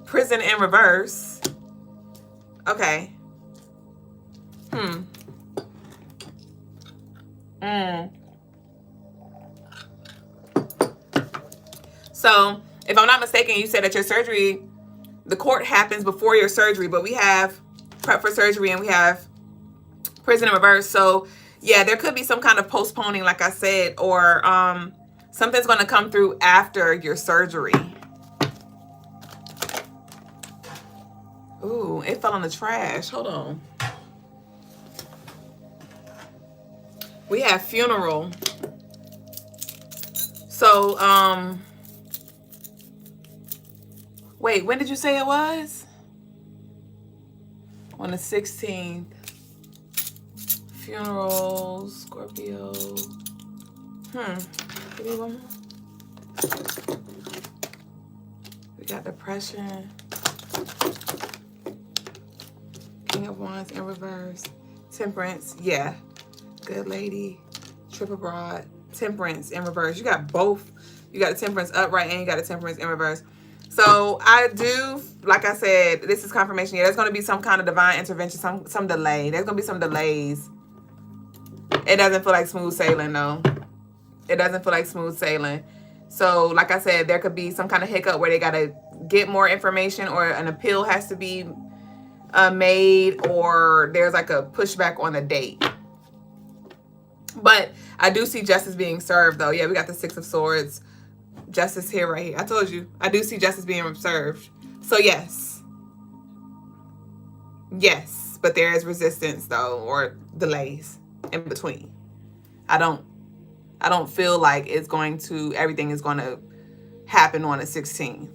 Prison in reverse. Okay. So, if I'm not mistaken, you said that your surgery, the court happens before your surgery, but we have prep for surgery and we have prison in reverse. So, yeah, there could be some kind of postponing, like I said, or something's going to come through after your surgery. Ooh, it fell in the trash. Hold on. We have funeral. So, wait, when did you say it was? On the 16th. Funeral, Scorpio. Give me one more. We got depression. King of Wands in reverse. Temperance. Yeah. Good lady. Trip abroad. Temperance in reverse. You got both. You got the temperance upright and you got the temperance in reverse. So I do, like I said, this is confirmation. Yeah, there's going to be some kind of divine intervention, some delay. There's going to be some delays. It doesn't feel like smooth sailing, though. It doesn't feel like smooth sailing. So, like I said, there could be some kind of hiccup where they got to get more information or an appeal has to be made or there's like a pushback on the date. But I do see justice being served, though. Yeah, we got the Six of Swords. Justice here, right here. I told you. I do see justice being served. So, yes. Yes. But there is resistance, though, or delays in between. I don't feel like it's going to, everything is going to happen on the 16th.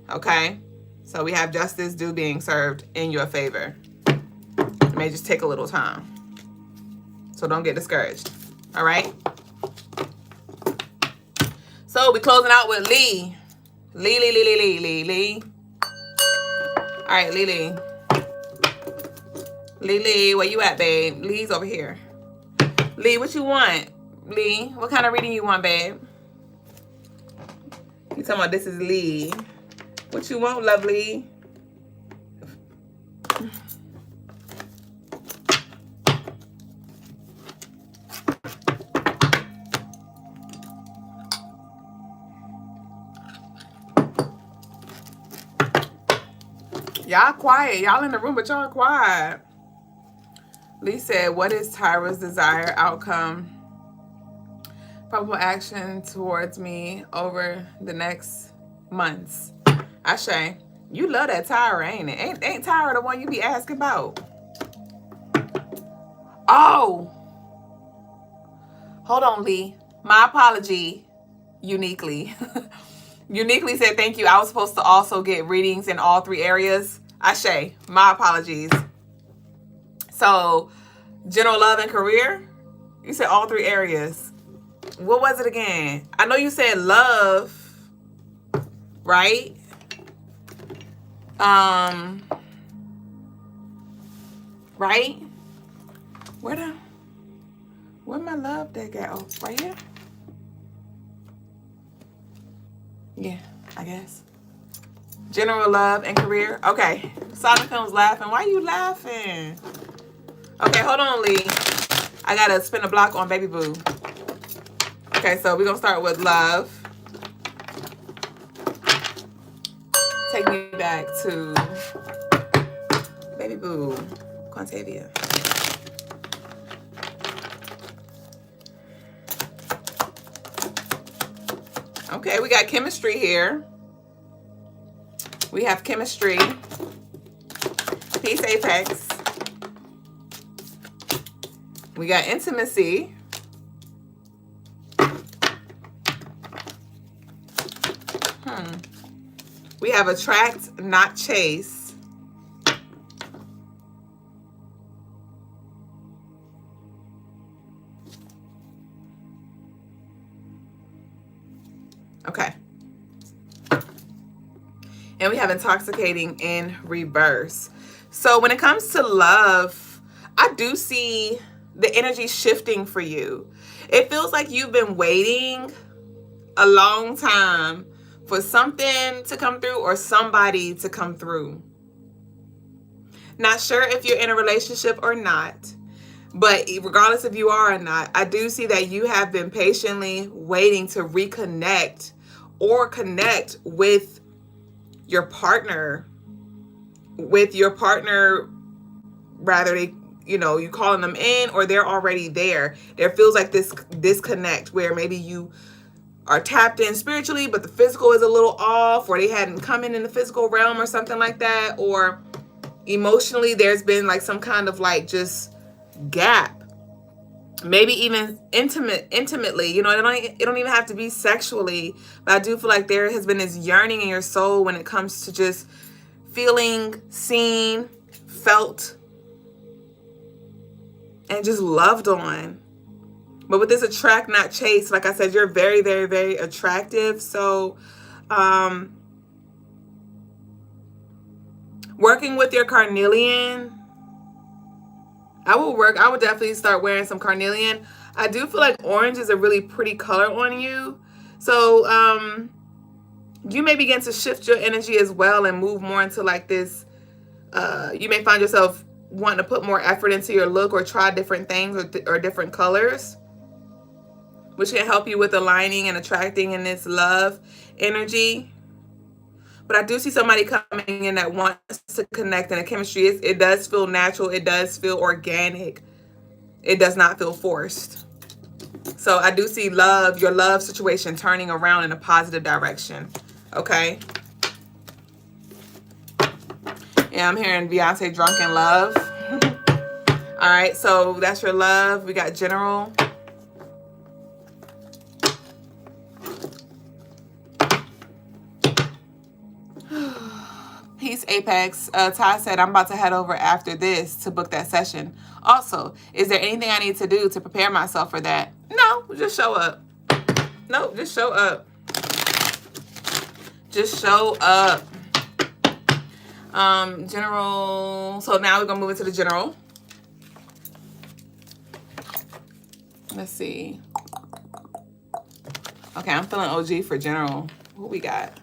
Okay? So we have justice due being served in your favor. It may just take a little time. So don't get discouraged. All right? So we're closing out with Lee. Lee. All right, Lee. Lee, where you at, babe? Lee's over here. Lee, what you want? Lee, what kind of reading you want, babe? You talking about this is Lee. What you want, lovely? Y'all quiet. Y'all in the room, but y'all quiet. Lee said, what is Tyra's desired outcome? Probable action towards me over the next months. Ashe, you love that Tyra, ain't it? Ain't Tyra the one you be asking about? Oh. Hold on, Lee. My apology, Uniquely. Uniquely said thank you. I was supposed to also get readings in all three areas. Ashe, my apologies. So, general love and career? You said all three areas. What was it again? I know you said love, right? Right? Where my love that go? Oh, right here? Yeah, I guess. General love and career. Okay. Silent Film's laughing. Why are you laughing? Okay, hold on, Lee. I gotta spin a block on Baby Boo. Okay, so we're gonna start with love. Take me back to Baby Boo, Quantavia. Okay, we got chemistry here. We have chemistry. Peace, Apex. We got intimacy. We have attract, not chase. Okay. And we have intoxicating in reverse. So when it comes to love, I do see the energy shifting for you. It feels like you've been waiting a long time for something to come through or somebody to come through. Not sure if you're in a relationship or not, but regardless if you are or not, I do see that you have been patiently waiting to reconnect or connect with your partner. Rather, you calling them in or they're already there. There feels like this disconnect where maybe you are tapped in spiritually, but the physical is a little off, or they hadn't come in the physical realm or something like that, or emotionally there's been like some kind of like just gap, maybe even intimately, it don't even have to be sexually, but I do feel like there has been this yearning in your soul when it comes to just feeling seen, felt, and just loved on. But with this attract, not chase, like I said, you're very, very, very attractive. So working with your carnelian, I would definitely start wearing some carnelian. I do feel like orange is a really pretty color on you. So you may begin to shift your energy as well and move more into like this. You may find yourself wanting to put more effort into your look or try different things or different colors, which can help you with aligning and attracting in this love energy. But I do see somebody coming in that wants to connect, and the chemistry it does feel natural. It does feel organic. It does not feel forced. So I do see your love situation turning around in a positive direction. Okay. Yeah, I'm hearing Beyonce Drunk in Love. All right, so that's your love. We got general. Peace, Apex. Ty said, I'm about to head over after this to book that session. Also, is there anything I need to do to prepare myself for that? No, just show up. No, just show up. Just show up. General. So now we're going to move into the general. Let's see. Okay, I'm feeling OG for general. What we got?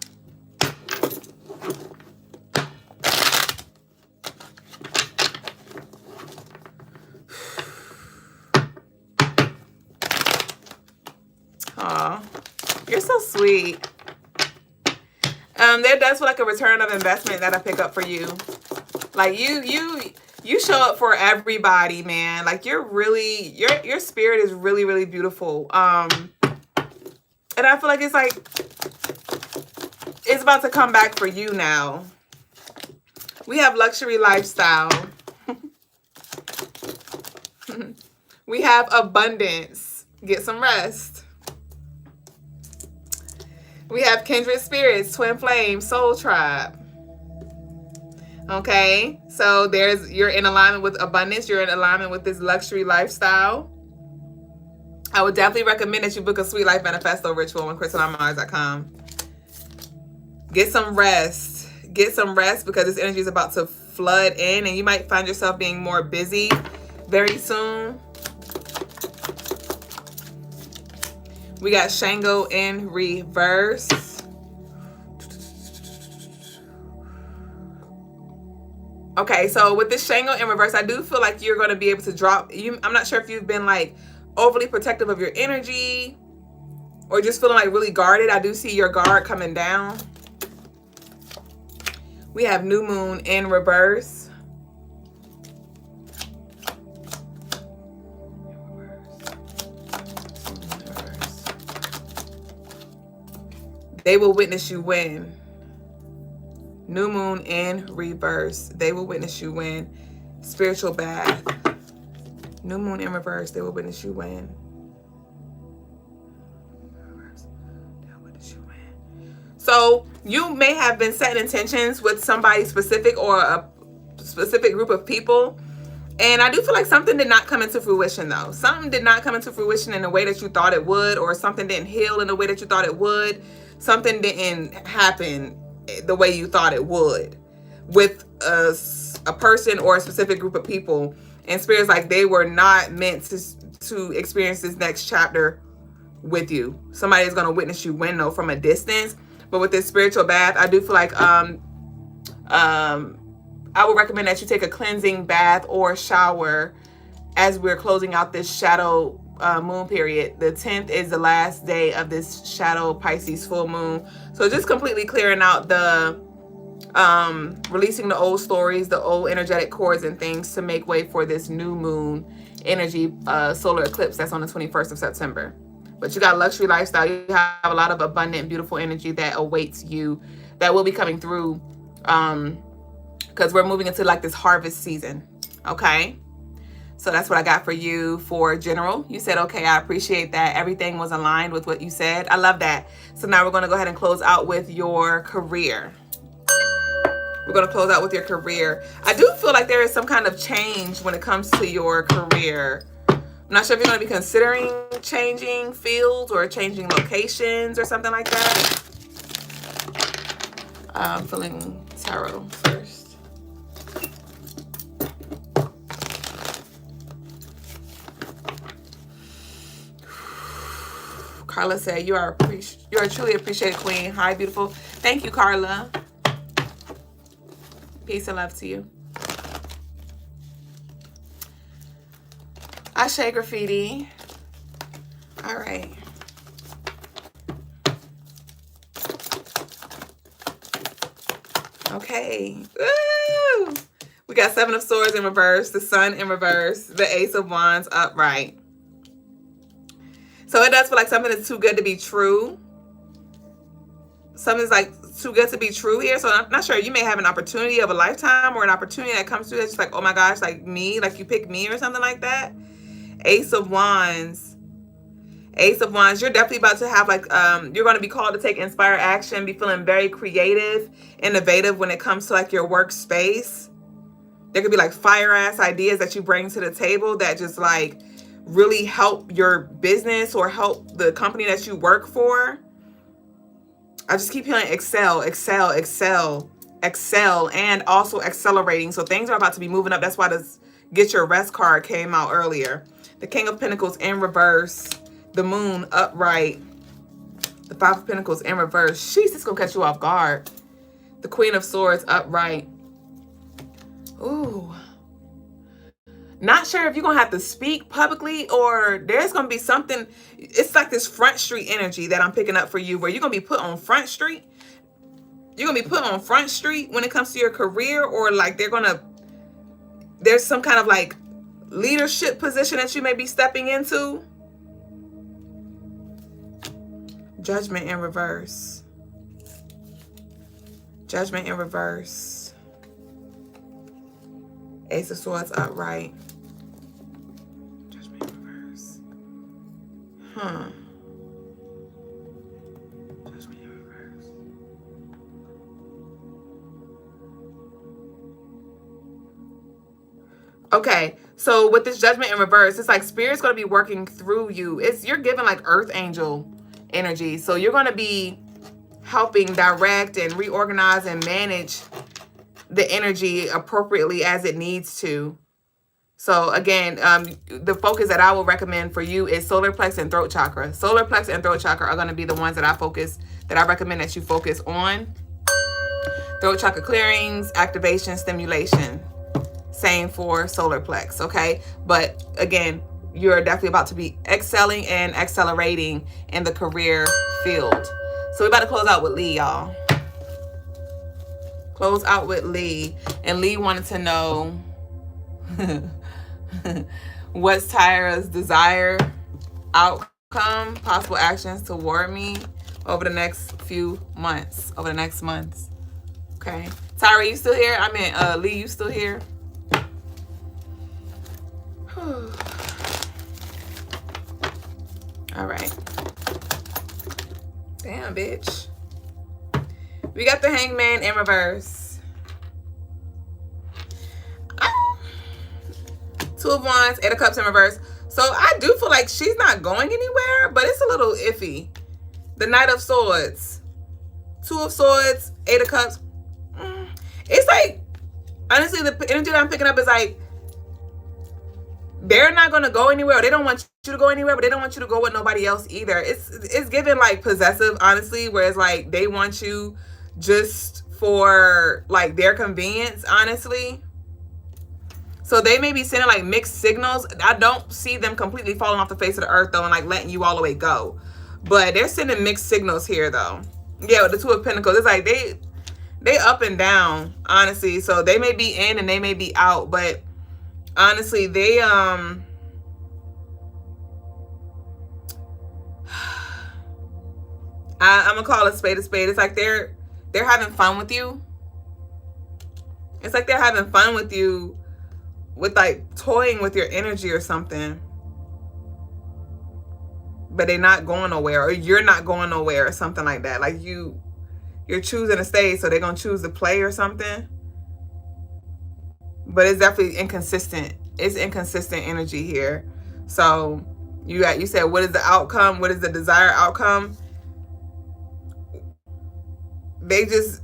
Aw, you're so sweet. There does feel like a return of investment that I pick up for you. Like you show up for everybody, man. Like you're really, your spirit is really, really beautiful. And I feel like it's about to come back for you now. We have luxury lifestyle. We have abundance. Get some rest. We have kindred spirits, twin flame, soul tribe. Okay, so you're in alignment with abundance. You're in alignment with this luxury lifestyle. I would definitely recommend that you book a Sweet Life Manifesto ritual on CrystalineMars.com. Get some rest. Get some rest because this energy is about to flood in and you might find yourself being more busy very soon. We got Shango in reverse. Okay, so with this Shango in reverse, I do feel like you're going to be able to drop. I'm not sure if you've been like overly protective of your energy or just feeling like really guarded. I do see your guard coming down. We have New Moon in reverse. They will witness you win. New Moon in reverse. They will witness you win. Spiritual bath. New Moon in reverse. They will witness you win. They will witness you win. So you may have been setting intentions with somebody specific or a specific group of people. And I do feel like something did not come into fruition though. Something did not come into fruition in the way that you thought it would, or something didn't heal in the way that you thought it would. Something didn't happen the way you thought it would with a person or a specific group of people. And Spirit's like, they were not meant to experience this next chapter with you. Somebody is going to witness you win, though, from a distance. But with this spiritual bath, I do feel like I would recommend that you take a cleansing bath or shower as we're closing out this shadow moon period. The 10th is the last day of this shadow Pisces full moon. So just completely clearing out the releasing the old stories, the old energetic cords and things to make way for this new moon energy solar eclipse that's on the 21st of September. But you got a luxury lifestyle. You have a lot of abundant, beautiful energy that awaits you, that will be coming through, because we're moving into like this harvest season. Okay, so that's what I got for you for general. You said, okay, I appreciate that. Everything was aligned with what you said. I love that. So now we're going to go ahead and close out with your career. We're going to close out with your career. I do feel like there is some kind of change when it comes to your career. I'm not sure if you're going to be considering changing fields or changing locations or something like that. I'm feeling tarot first. Carla said, you are a truly appreciated queen. Hi, beautiful. Thank you, Carla. Peace and love to you. Ashe Graffiti. All right. Okay. Woo! We got 7 of Swords in reverse, the Sun in reverse, the Ace of Wands upright. So it does feel like something is too good to be true. Something's like too good to be true here. So I'm not sure. You may have an opportunity of a lifetime or an opportunity that comes through that's just like, oh my gosh, like me, like you pick me or something like that. Ace of Wands. Ace of Wands. You're definitely about to have like, you're going to be called to take inspired action, be feeling very creative, innovative when it comes to like your workspace. There could be like fire ass ideas that you bring to the table that just like really help your business or help the company that you work for. I just keep hearing excel, excel, excel, excel, and also accelerating. So things are about to be moving up. That's why this Get Your Rest card came out earlier. The King of Pentacles in reverse. The Moon upright. The 5 of Pentacles in reverse. Sheesh, this is going to catch you off guard. The Queen of Swords upright. Ooh. Not sure if you're going to have to speak publicly or there's going to be something. It's like this Front Street energy that I'm picking up for you where you're going to be put on Front Street. You're going to be put on Front Street when it comes to your career, or like there's some kind of like leadership position that you may be stepping into. Judgment in reverse. Judgment in reverse. Ace of Swords upright. Judgment in reverse. Judgment in reverse. Okay, so with this Judgment in reverse, it's like Spirit's going to be working through you. You're giving like Earth Angel energy. So you're going to be helping direct and reorganize and manage the energy appropriately as it needs to. So again, the focus that I will recommend for you is solar plex and throat chakra. Solar plex and throat chakra are going to be the ones that I recommend that you focus on. Throat chakra clearings, activation, stimulation. Same for solar plex, okay? But again, you're definitely about to be excelling and accelerating in the career field. So we're about to close out with Lee, y'all. Close out with Lee. And Lee wanted to know what's Tyra's desired outcome, possible actions toward me over the next few months, over the next months. Okay. Tyra, you still here? I mean, Lee, you still here? All right. Damn, bitch. We got the Hangman in reverse. 2 of Wands, 8 of Cups in reverse. So I do feel like she's not going anywhere, but it's a little iffy. The Knight of Swords. 2 of Swords, Eight of Cups. It's like, honestly, the energy that I'm picking up is like, they're not going to go anywhere, or they don't want you to go anywhere, but they don't want you to go with nobody else either. It's given like possessive, honestly, where it's like they want you just for like their convenience, honestly. So they may be sending like mixed signals. I don't see them completely falling off the face of the earth though and like letting you all the way go, but they're sending mixed signals here though. Yeah, with the Two of Pentacles, it's like they up and down, honestly. So they may be in and they may be out, but honestly, they I'm gonna call a spade a spade. It's like they're having fun with you. It's like they're having fun with you, with like toying with your energy or something. But they're not going nowhere, or you're not going nowhere, or something like that. Like you're choosing to stay, so they're gonna choose to play or something. But it's definitely inconsistent. It's inconsistent energy here. So you said, what is the outcome? What is the desired outcome? They just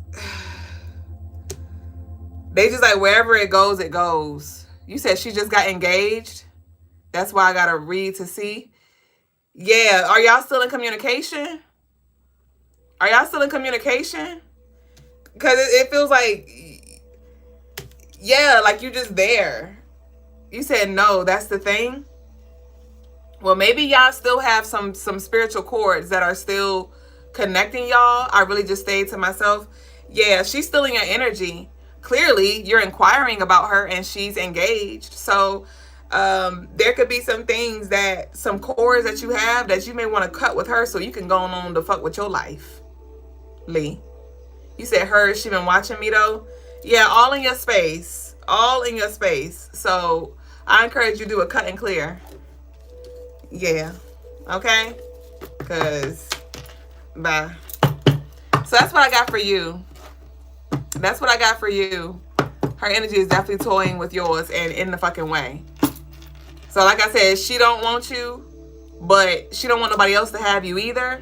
like, wherever it goes, it goes. You said she just got engaged. That's why I got to read to see. Yeah. Are y'all still in communication? Are y'all still in communication? Because it feels like, yeah, like you just there. You said no, that's the thing. Well, maybe y'all still have some spiritual cords that are still connecting y'all. I really just stayed to myself. Yeah, she's still in your energy. Clearly, you're inquiring about her and she's engaged. So there could be some things some cords that you have that you may want to cut with her so you can go on to fuck with your life. Lee, you said her, she been watching me though. Yeah, all in your space. All in your space. So I encourage you to do a cut and clear. Yeah. Okay? Because, bye. So that's what I got for you. That's what I got for you. Her energy is definitely toying with yours and in the fucking way. So like I said, she don't want you, but she don't want nobody else to have you either.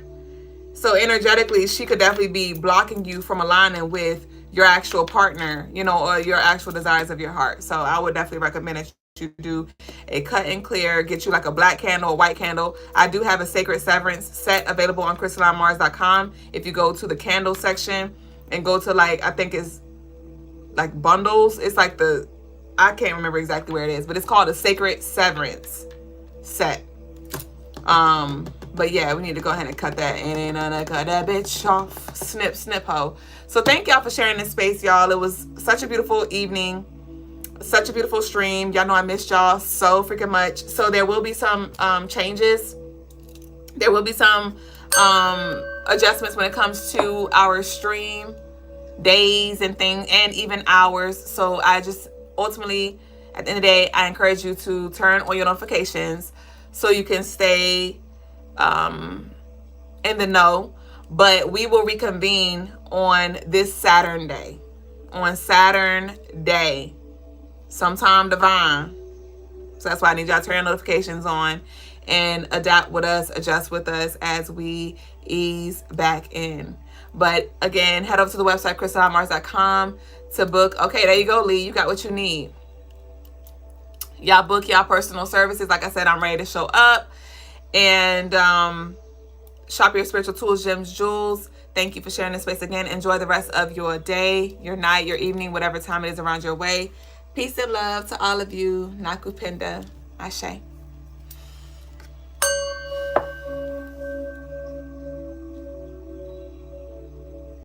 So energetically, she could definitely be blocking you from aligning with your actual partner, or your actual desires of your heart. So I would definitely recommend that you do a cut and clear, get you like a black candle, a white candle. I do have a Sacred Severance set available on CrystalineMars.com. If you go to the candle section and go to like, I think it's like bundles. It's like I can't remember exactly where it is, but it's called a Sacred Severance set. But yeah, we need to go ahead and cut that. And ain't gonna cut that bitch off. Snip, snip, ho. So thank y'all for sharing this space, y'all. It was such a beautiful evening. Such a beautiful stream. Y'all know I missed y'all so freaking much. So there will be some changes. There will be some adjustments when it comes to our stream days and things, and even hours. So I just ultimately, at the end of the day, I encourage you to turn on your notifications so you can stay in the know. But we will reconvene on this Saturn day. On Saturn day. Sometime divine. So that's why I need y'all to turn your notifications on and adapt with us, adjust with us as we ease back in. But again, head over to the website, CrystalineMars.com to book. Okay, there you go, Lee. You got what you need. Y'all book y'all personal services. Like I said, I'm ready to show up. And shop your spiritual tools, gems, jewels. Thank you for sharing this space again. Enjoy the rest of your day, your night, your evening, whatever time it is around your way. Peace and love to all of you. Nakupenda. Ashe.